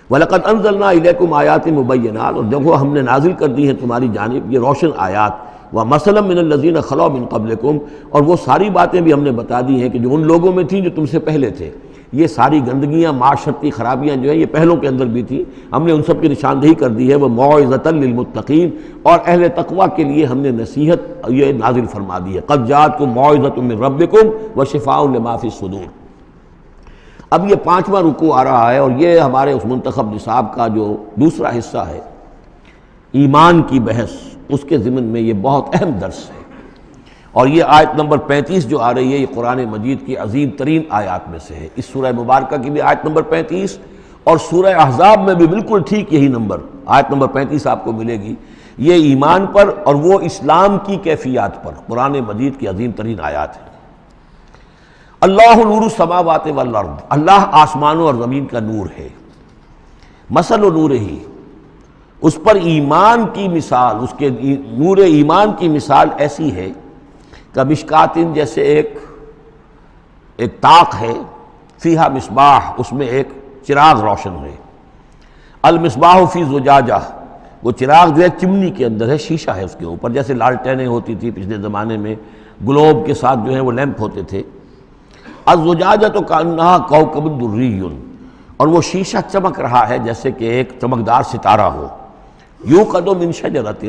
وَلَقَدْ أَنزَلْنَا إِلَيْكُمْ آيَاتٍ مُبَيِّنَاتٍ، اور دیکھو ہم نے نازل کر دی ہیں تمہاری جانب یہ روشن آیات، وَمَثَلًا مِّنَ الَّذِينَ خَلَوْا مِن قَبْلِكُمْ، اور وہ ساری باتیں بھی ہم نے بتا دی ہیں کہ جو ان لوگوں میں تھیں جو تم سے پہلے تھے۔ یہ ساری گندگیاں، معاشرتی خرابیاں جو ہیں یہ پہلوں کے اندر بھی تھیں، ہم نے ان سب کی نشاندہی کر دی ہے۔ وَمَوْعِظَةً لِّلْمُتَّقِينَ، اور اہل تقویٰ کے لیے ہم نے نصیحت یہ نازل فرما دی ہے۔ قَدْ جَاءَتْكُم مَّوْعِظَةٌ مِّن رَّبِّكُمْ وَشِفَاءٌ لِّمَا فِي الصُّدُورِ۔ اب یہ 5واں رکوع آ رہا ہے، اور یہ ہمارے اس منتخب نصاب کا جو دوسرا حصہ ہے، ایمان کی بحث، اس کے ضمن میں یہ بہت اہم درس ہے۔ اور یہ آیت نمبر 35 جو آ رہی ہے، یہ قرآن مجید کی عظیم ترین آیات میں سے ہے۔ اس سورہ مبارکہ کی بھی آیت نمبر 35 اور سورہ احزاب میں بھی بالکل ٹھیک یہی نمبر، آیت نمبر 35 آپ کو ملے گی۔ یہ ایمان پر اور وہ اسلام کی کیفیات پر قرآن مجید کی عظیم ترین آیات ہے۔ اللہ نور السماوات والارض، اللہ آسمانوں اور زمین کا نور ہے۔ مثل نورہ، اس پر ایمان کی مثال، اس کے نور ایمان کی مثال ایسی ہے کہ مشکاتن، جیسے ایک طاق ہے، فیہا مصباح، اس میں ایک چراغ روشن ہے۔ المصباح فی زجاجہ، وہ چراغ جو ہے چمنی کے اندر ہے، شیشہ ہے اس کے اوپر، جیسے لالٹینیں ہوتی تھی پچھلے زمانے میں، گلوب کے ساتھ جو ہے وہ لیمپ ہوتے تھے۔ الزجاجۃ کأنہا کوکب دری، اور وہ شیشہ چمک رہا ہے جیسے کہ ایک چمکدار ستارہ ہو۔ یوقد من شجرۃ،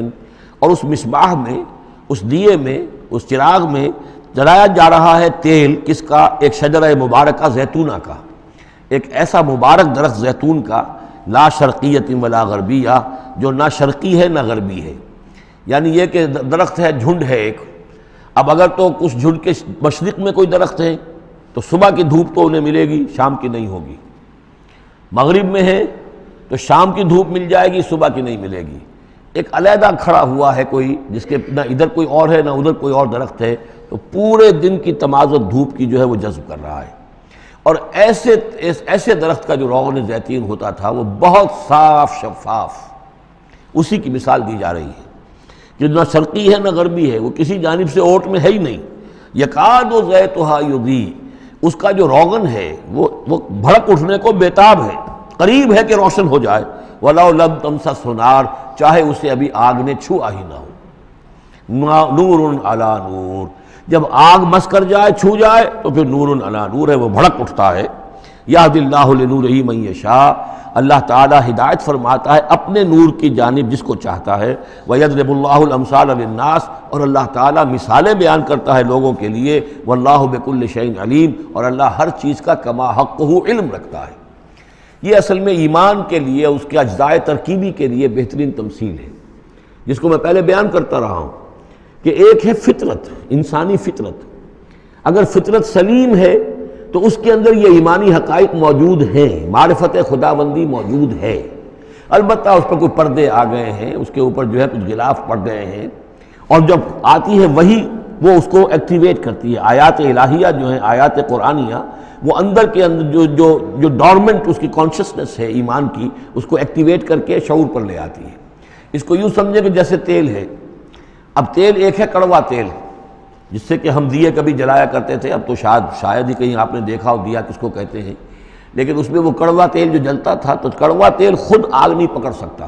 اور اس مصباح میں، اس دیے میں، اس چراغ میں جلایا جا رہا ہے تیل، کس کا؟ ایک شجرہ مبارکہ زیتونہ کا، ایک ایسا مبارک درخت زیتون کا، لا شرقیۃ ولا غربیہ، جو نہ شرقی ہے نہ غربی ہے، یعنی یہ کہ درخت ہے، جھنڈ ہے ایک، اب اگر تو اس جھنڈ کے مشرق میں کوئی درخت ہے تو صبح کی دھوپ تو انہیں ملے گی، شام کی نہیں ہوگی، مغرب میں ہے تو شام کی دھوپ مل جائے گی، صبح کی نہیں ملے گی، ایک علیحدہ کھڑا ہوا ہے کوئی جس کے نہ ادھر کوئی اور ہے نہ ادھر کوئی اور درخت ہے، تو پورے دن کی تمازت دھوپ کی جو ہے وہ جذب کر رہا ہے۔ اور ایسے درخت کا جو روغن زیتون ہوتا تھا وہ بہت صاف شفاف، اسی کی مثال دی جا رہی ہے کہ نہ شرقی ہے نہ غربی ہے، وہ کسی جانب سے اوٹ میں ہے ہی نہیں، یکاد زیتھا یضیء، اس کا جو روغن ہے وہ بھڑک اٹھنے کو بیتاب ہے، قریب ہے کہ روشن ہو جائے، وَلَوْ لَمْ تَمْسَسْهُ نَارٌ، چاہے اسے ابھی آگ نے چھوا ہی نہ ہو، نور علی نور، جب آگ مس کر جائے، چھو جائے تو پھر نور علی نور ہے، وہ بھڑک اٹھتا ہے۔ یہدی اللہ لنورہ من یشاء، اللہ تعالیٰ ہدایت فرماتا ہے اپنے نور کی جانب جس کو چاہتا ہے، وَيَضْرِبُ اللَّهُ الْأَمْثَالَ لِلنَّاسِ، اور اللہ تعالیٰ مثالیں بیان کرتا ہے لوگوں کے لیے، وَاللَّهُ بِكُلِّ شَيْءٍ عَلِيمٌ، اور اللہ ہر چیز کا کما حقہ علم رکھتا ہے۔ یہ اصل میں ایمان کے لیے، اس کے اجزائے ترکیبی کے لیے بہترین تمثیل ہے، جس کو میں پہلے بیان کرتا رہا ہوں کہ ایک ہے فطرت، انسانی فطرت، اگر فطرت سلیم ہے تو اس کے اندر یہ ایمانی حقائق موجود ہیں، معرفت خداوندی موجود ہے، البتہ اس پر کوئی پردے آ گئے ہیں، اس کے اوپر جو ہے کچھ غلاف پڑ گئے ہیں، اور جب آتی ہے وہی وہ اس کو ایکٹیویٹ کرتی ہے، آیات الہیہ جو ہیں، آیات قرآنیہ، وہ اندر کے اندر جو ڈورمنٹ اس کی کانشسنس ہے ایمان کی، اس کو ایکٹیویٹ کر کے شعور پر لے آتی ہے۔ اس کو یوں سمجھے کہ جیسے تیل ہے، اب تیل ایک ہے کڑوا تیل، جس سے کہ ہم دیے کبھی جلایا کرتے تھے، اب تو شاید ہی کہیں آپ نے دیکھا ہو دیا کس کو کہتے ہیں، لیکن اس میں وہ کڑوا تیل جو جلتا تھا تو کڑوا تیل خود آگ نہیں پکڑ سکتا،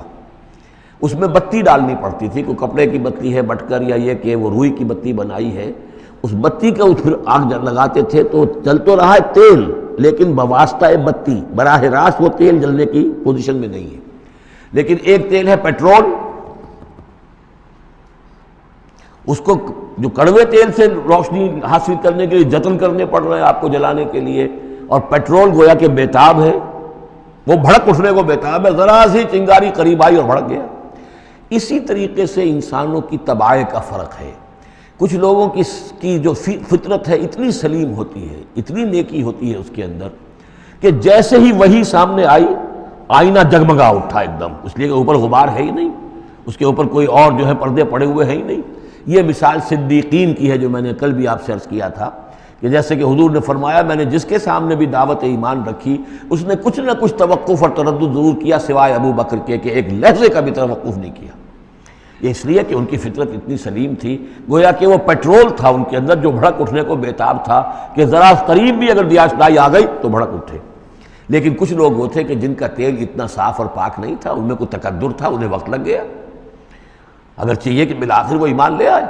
اس میں بتی ڈالنی پڑتی تھی، کوئی کپڑے کی بتی ہے بٹکر، یا یہ کہ وہ روئی کی بتی بنائی ہے، اس بتی کا پھر آگ لگاتے تھے تو جل تو رہا ہے تیل، لیکن بواسطہ بتی، براہ راست وہ تیل جلنے کی پوزیشن میں نہیں ہے۔ لیکن ایک تیل ہے پیٹرول، اس کو جو کڑوے تیل سے روشنی حاصل کرنے کے لیے جتن کرنے پڑ رہے ہیں آپ کو جلانے کے لیے، اور پیٹرول گویا کہ بیتاب ہے، وہ بھڑک اٹھنے کو بیتاب ہے، ذرا سی چنگاری قریب آئی اور بھڑک گیا۔ اسی طریقے سے انسانوں کی طباع کا فرق ہے، کچھ لوگوں کی جو فطرت ہے اتنی سلیم ہوتی ہے، اتنی نیکی ہوتی ہے اس کے اندر کہ جیسے ہی وہی سامنے آئی، آئینہ جگمگا اٹھا ایک دم، اس لیے کہ اوپر غبار ہے ہی نہیں، اس کے اوپر کوئی اور جو ہے پردے پڑے ہوئے ہیں ہی نہیں۔ یہ مثال صدیقین کی ہے جو میں نے کل بھی آپ سے عرض کیا تھا کہ جیسے کہ حضور نے فرمایا میں نے جس کے سامنے بھی دعوت ایمان رکھی اس نے کچھ نہ کچھ توقف اور تردد ضرور کیا، سوائے ابو بکر کے کہ ایک لحظے کا بھی توقف نہیں کیا۔ یہ اس لیے کہ ان کی فطرت اتنی سلیم تھی، گویا کہ وہ پیٹرول تھا ان کے اندر جو بھڑک اٹھنے کو بیتاب تھا کہ ذرا قریب بھی اگر دیاسدائی آ گئی تو بھڑک اٹھے۔ لیکن کچھ لوگ وہ تھے کہ جن کا تیل اتنا صاف اور پاک نہیں تھا، ان میں کوئی تکدر تھا، انہیں وقت لگ گیا، اگر چاہیے کہ بالآخر وہ ایمان لے آئے،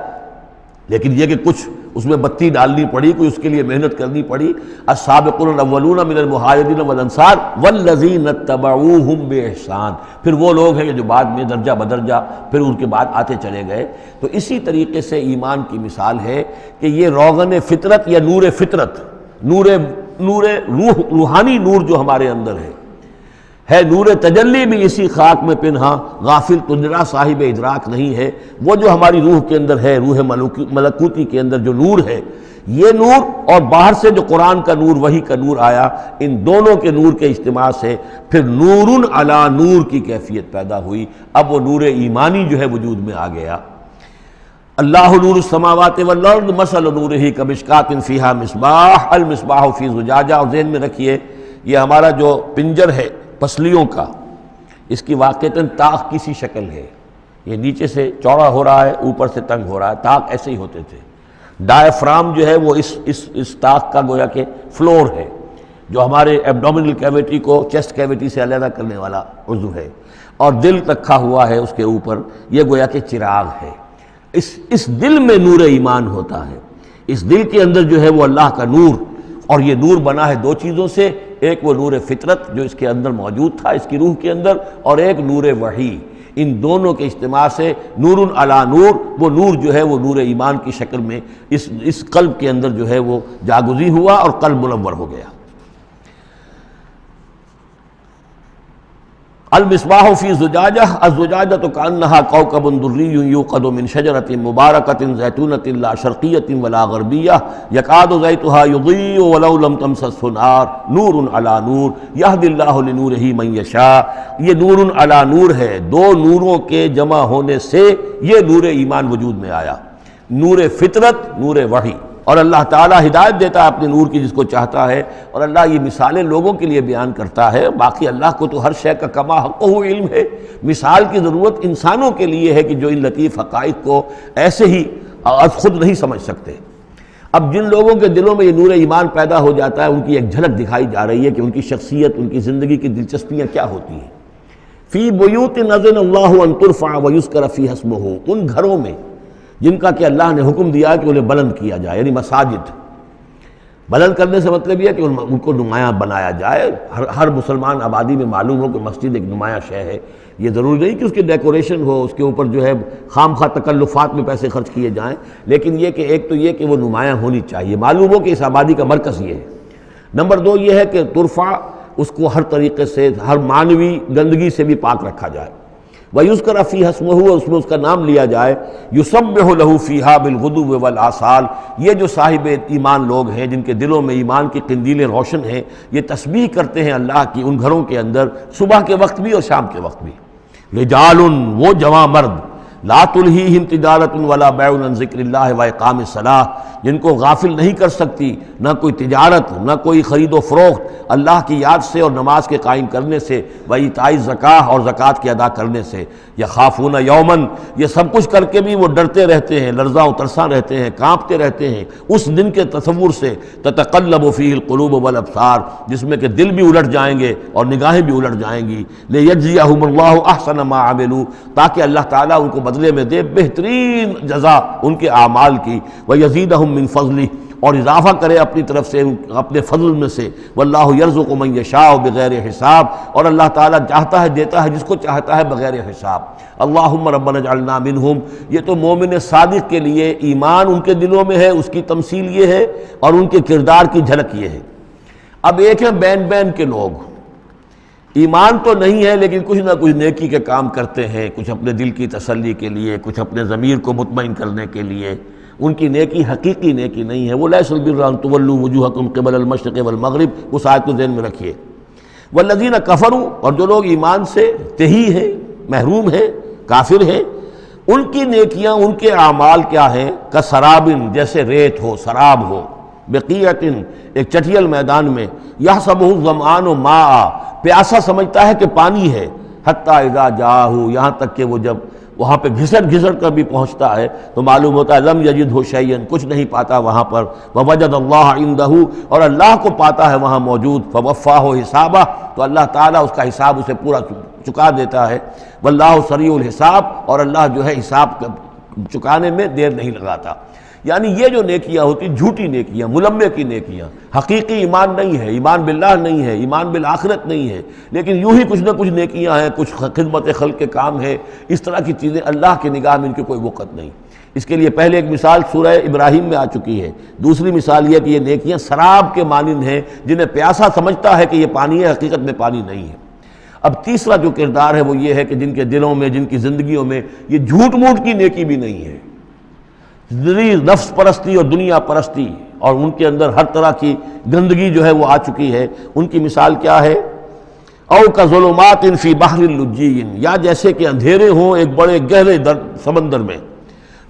لیکن یہ کہ کچھ اس میں بتی ڈالنی پڑی، کوئی اس کے لیے محنت کرنی پڑی۔ السابقون الاولون من المہاجرین والانصار والذین اتبعوہم بإحسان، پھر وہ لوگ ہیں جو بعد میں درجہ بدرجہ پھر ان کے بعد آتے چلے گئے۔ تو اسی طریقے سے ایمان کی مثال ہے کہ یہ روغن فطرت یا نور فطرت، نور روح، روحانی نور جو ہمارے اندر ہے نور تجلی بھی اسی خاک میں پنہاں، غافل تجرا صاحب ادراک نہیں ہے، وہ جو ہماری روح کے اندر ہے، روح ملکوتی کے اندر جو نور ہے، یہ نور اور باہر سے جو قرآن کا نور، وحی کا نور آیا، ان دونوں کے نور کے اجتماع سے پھر نور علی نور کی کیفیت پیدا ہوئی۔ اب وہ نور ایمانی جو ہے وجود میں آ گیا۔ اللہ نور السماوات والارض مثل نورہ کمشکاۃ فیہا مصباح المصباح فی زجاجہ، اور ذہن میں رکھیے یہ ہمارا جو پنجر ہے پسلیوں کا، اس کی واقعتاً طاق کی سی شکل ہے، یہ نیچے سے چوڑا ہو رہا ہے، اوپر سے تنگ ہو رہا ہے، طاق ایسے ہی ہوتے تھے۔ ڈائفرام جو ہے وہ اس طاق کا گویا کہ فلور ہے، جو ہمارے ایبڈومینل کیویٹی کو چیسٹ کیویٹی سے علیحدہ کرنے والا عضو ہے، اور دل رکھا ہوا ہے اس کے اوپر، یہ گویا کہ چراغ ہے۔ اس دل میں نور ایمان ہوتا ہے، اس دل کے اندر جو ہے وہ اللہ کا نور، اور یہ نور بنا ہے دو چیزوں سے، ایک وہ نور فطرت جو اس کے اندر موجود تھا اس کی روح کے اندر، اور ایک نور وحی، ان دونوں کے اجتماع سے نور علی نور، وہ نور جو ہے وہ نور ایمان کی شکل میں اس قلب کے اندر جو ہے وہ جاگزی ہوا اور قلب منور ہو گیا۔ المصباح فی زجاجہ الزجاجۃ کأنہا کوکب دری یوقد من شجرۃ مبارکۃ زیتونۃ لا شرقیۃ ولا غربیہ یکاد زیتھا یضیء ولو لم تمسسہ نار نور علی نور یہدی اللہ لنورہ من یشاء. یہ نور علی نور ہے، دو نوروں کے جمع ہونے سے یہ نور ایمان وجود میں آیا، نور فطرت، نور وحی. اور اللہ تعالیٰ ہدایت دیتا ہے اپنے نور کی جس کو چاہتا ہے، اور اللہ یہ مثالیں لوگوں کے لیے بیان کرتا ہے. باقی اللہ کو تو ہر شے کا کما حقہ علم ہے، مثال کی ضرورت انسانوں کے لیے ہے کہ جو ان لطیف حقائق کو ایسے ہی خود نہیں سمجھ سکتے. اب جن لوگوں کے دلوں میں یہ نور ایمان پیدا ہو جاتا ہے، ان کی ایک جھلک دکھائی جا رہی ہے کہ ان کی شخصیت، ان کی زندگی کی دلچسپیاں کیا ہوتی ہیں. فی بیوت اذن اللہ ان ترفع ویذکر فیہا اسمہ، ان گھروں میں جن کا کہ اللہ نے حکم دیا کہ انہیں بلند کیا جائے، یعنی مساجد. بلند کرنے سے مطلب یہ ہے کہ ان کو نمایاں بنایا جائے. ہر مسلمان آبادی میں معلوم ہو کہ مسجد ایک نمایاں شے ہے. یہ ضروری نہیں کہ اس کی ڈیکوریشن ہو، اس کے اوپر جو ہے خام خواہ تکلفات میں پیسے خرچ کیے جائیں، لیکن یہ کہ ایک تو یہ کہ وہ نمایاں ہونی چاہیے، معلوم ہو کہ اس آبادی کا مرکز یہ ہے. نمبر دو یہ ہے کہ ترفع، اس کو ہر طریقے سے، ہر معنوی گندگی سے بھی پاک رکھا جائے. وَيُذْكَرَ فِيهَا اسْمُهُ، اور اس میں اس کا نام لیا جائے. يُسَبِّحُ لَهُ فِيهَا بِالْغُدُوِّ وَالْآصَالِ، یہ جو صاحب ایمان لوگ ہیں جن کے دلوں میں ایمان کی قندیلیں روشن ہیں، یہ تسبیح کرتے ہیں اللہ کی ان گھروں کے اندر، صبح کے وقت بھی اور شام کے وقت بھی. رجال، وہ جواں مرد، لا تلہیہم تجارت ولا بیع عن ذکر اللہ واقام الصلاۃ، جن کو غافل نہیں کر سکتی نہ کوئی تجارت، نہ کوئی خرید و فروخت اللہ کی یاد سے اور نماز کے قائم کرنے سے، وایتاء الزکاۃ، اور زکوٰۃ کے ادا کرنے سے. یخافون یومن، یہ سب کچھ کر کے بھی وہ ڈرتے رہتے ہیں، لرزاں و ترساں رہتے ہیں، کانپتے رہتے ہیں اس دن کے تصور سے. تتقلب فیہ القلوب والابصار، جس میں کہ دل بھی الٹ جائیں گے اور نگاہیں بھی الٹ جائیں گی. لیجزیہم اللہ احسن ما عملوا، تاکہ اللہ تعالیٰ ان کو بدلے میں دے بہترین جزا ان کے اعمال کی. ویزیدہم من فضلہ، اور اضافہ کرے اپنی طرف سے، اپنے فضل میں سے. واللہ یرزق من یشاء بغیر حساب، اور اللہ تعالیٰ چاہتا ہے دیتا ہے جس کو چاہتا ہے بغیر حساب. اللہم ربنا اجعلنا منہم، یہ تو مومن صادق کے لیے ایمان ان کے دلوں میں ہے، اس کی تمثیل یہ ہے، اور ان کے کردار کی جھلک یہ ہے. اب ایک ہے بین بین کے لوگ، ایمان تو نہیں ہے لیکن کچھ نہ کچھ نیکی کے کام کرتے ہیں، کچھ اپنے دل کی تسلی کے لیے، کچھ اپنے ضمیر کو مطمئن کرنے کے لیے. ان کی نیکی حقیقی نیکی نہیں ہے. وہ لیس البر ان تولوا وجوہکم قبل المشرق والمغرب، اس آیت کو ذہن میں رکھیے. والذین کفروا، اور جو لوگ ایمان سے تہی ہیں، محروم ہیں، کافر ہیں، ان کی نیکیاں، ان کے اعمال کیا ہیں؟ کسراب، جیسے ریت ہو، سراب ہو. بقیعۃ، ایک چٹیل میدان میں. یحسبہ الظمآن ماء، پیاسا سمجھتا ہے کہ پانی ہے. حتی اذا جاءہ، یہاں تک کہ وہ جب وہاں پہ گھسٹ گھسٹ کر بھی پہنچتا ہے تو معلوم ہوتا ہے لم یجدہ شیئا، کچھ نہیں پاتا وہاں پر. ووجد اللہ عندہ، اور اللہ کو پاتا ہے وہاں موجود. فوفاہ حسابہ، تو اللہ تعالیٰ اس کا حساب اسے پورا چکا دیتا ہے. واللہ سریع الحساب، اور اللہ جو ہے حساب چکانے میں دیر نہیں لگاتا. یعنی یہ جو نیکیاں ہوتی، جھوٹی نیکیاں، ملمے کی نیکیاں، حقیقی ایمان نہیں ہے، ایمان باللہ نہیں ہے، ایمان بالآخرت نہیں ہے، لیکن یوں ہی کچھ نہ کچھ نیکیاں ہیں، کچھ خدمت خلق کے کام ہے. اس طرح کی چیزیں اللہ کی نگاہ میں ان کی کوئی وقت نہیں. اس کے لیے پہلے ایک مثال سورہ ابراہیم میں آ چکی ہے. دوسری مثال یہ کہ یہ نیکیاں سراب کے مانند ہیں، جنہیں پیاسا سمجھتا ہے کہ یہ پانی ہے، حقیقت میں پانی نہیں ہے. اب تیسرا جو کردار ہے وہ یہ ہے کہ جن کے دلوں میں، جن کی زندگیوں میں یہ جھوٹ موٹ کی نیکی بھی نہیں ہے، نفس پرستی اور دنیا پرستی، اور ان کے اندر ہر طرح کی گندگی جو ہے وہ آ چکی ہے. ان کی مثال کیا ہے؟ او کظلمات فی بحر اللجی، یا جیسے کہ اندھیرے ہوں ایک بڑے گہرے سمندر میں.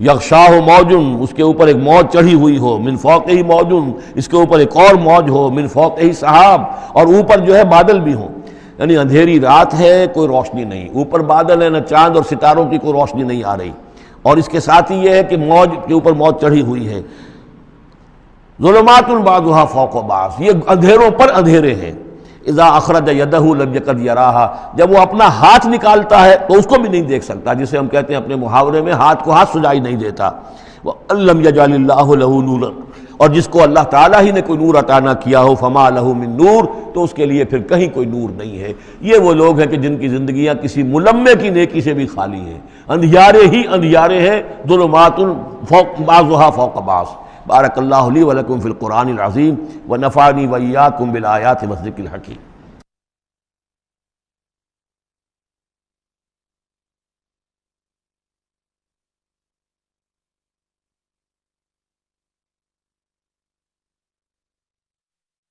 یغشاہ موج، اس کے اوپر ایک موج چڑھی ہوئی ہو. من فوقہ موج، اس کے اوپر ایک اور موج ہو. من فوقہ سحاب، اور اوپر جو ہے بادل بھی ہوں. یعنی اندھیری رات ہے، کوئی روشنی نہیں، اوپر بادل ہے، نہ چاند اور ستاروں کی کوئی روشنی نہیں آ رہی. اور اس کے ساتھ ہی یہ ہے کہ موج کے اوپر موج چڑھی ہوئی ہے. ظلمات بعضها فوق بعض، یہ اندھیروں پر اندھیرے ہیں. اذا اخرج یدہ لم یکد یراہا، جب وہ اپنا ہاتھ نکالتا ہے تو اس کو بھی نہیں دیکھ سکتا، جسے ہم کہتے ہیں اپنے محاورے میں ہاتھ کو ہاتھ سجائی نہیں دیتا. وَأَلَّمْ يَجْعَلِ اللَّهُ لَهُ نُورًا، اور جس کو اللہ تعالیٰ ہی نے کوئی نور عطا نہ کیا ہو، فَمَا لَهُ مِن نور، تو اس کے لیے پھر کہیں کوئی نور نہیں ہے. یہ وہ لوگ ہیں کہ جن کی زندگیاں کسی ملمے کی نیکی سے بھی خالی ہیں، اندھیارے ہی اندھیارے ہیں. ظلمات بعضها فوق بعض. بارک اللہ لی ولکم فی القرآن العظیم ونفعنی وإیاکم بالآیات والذکر الحکیم.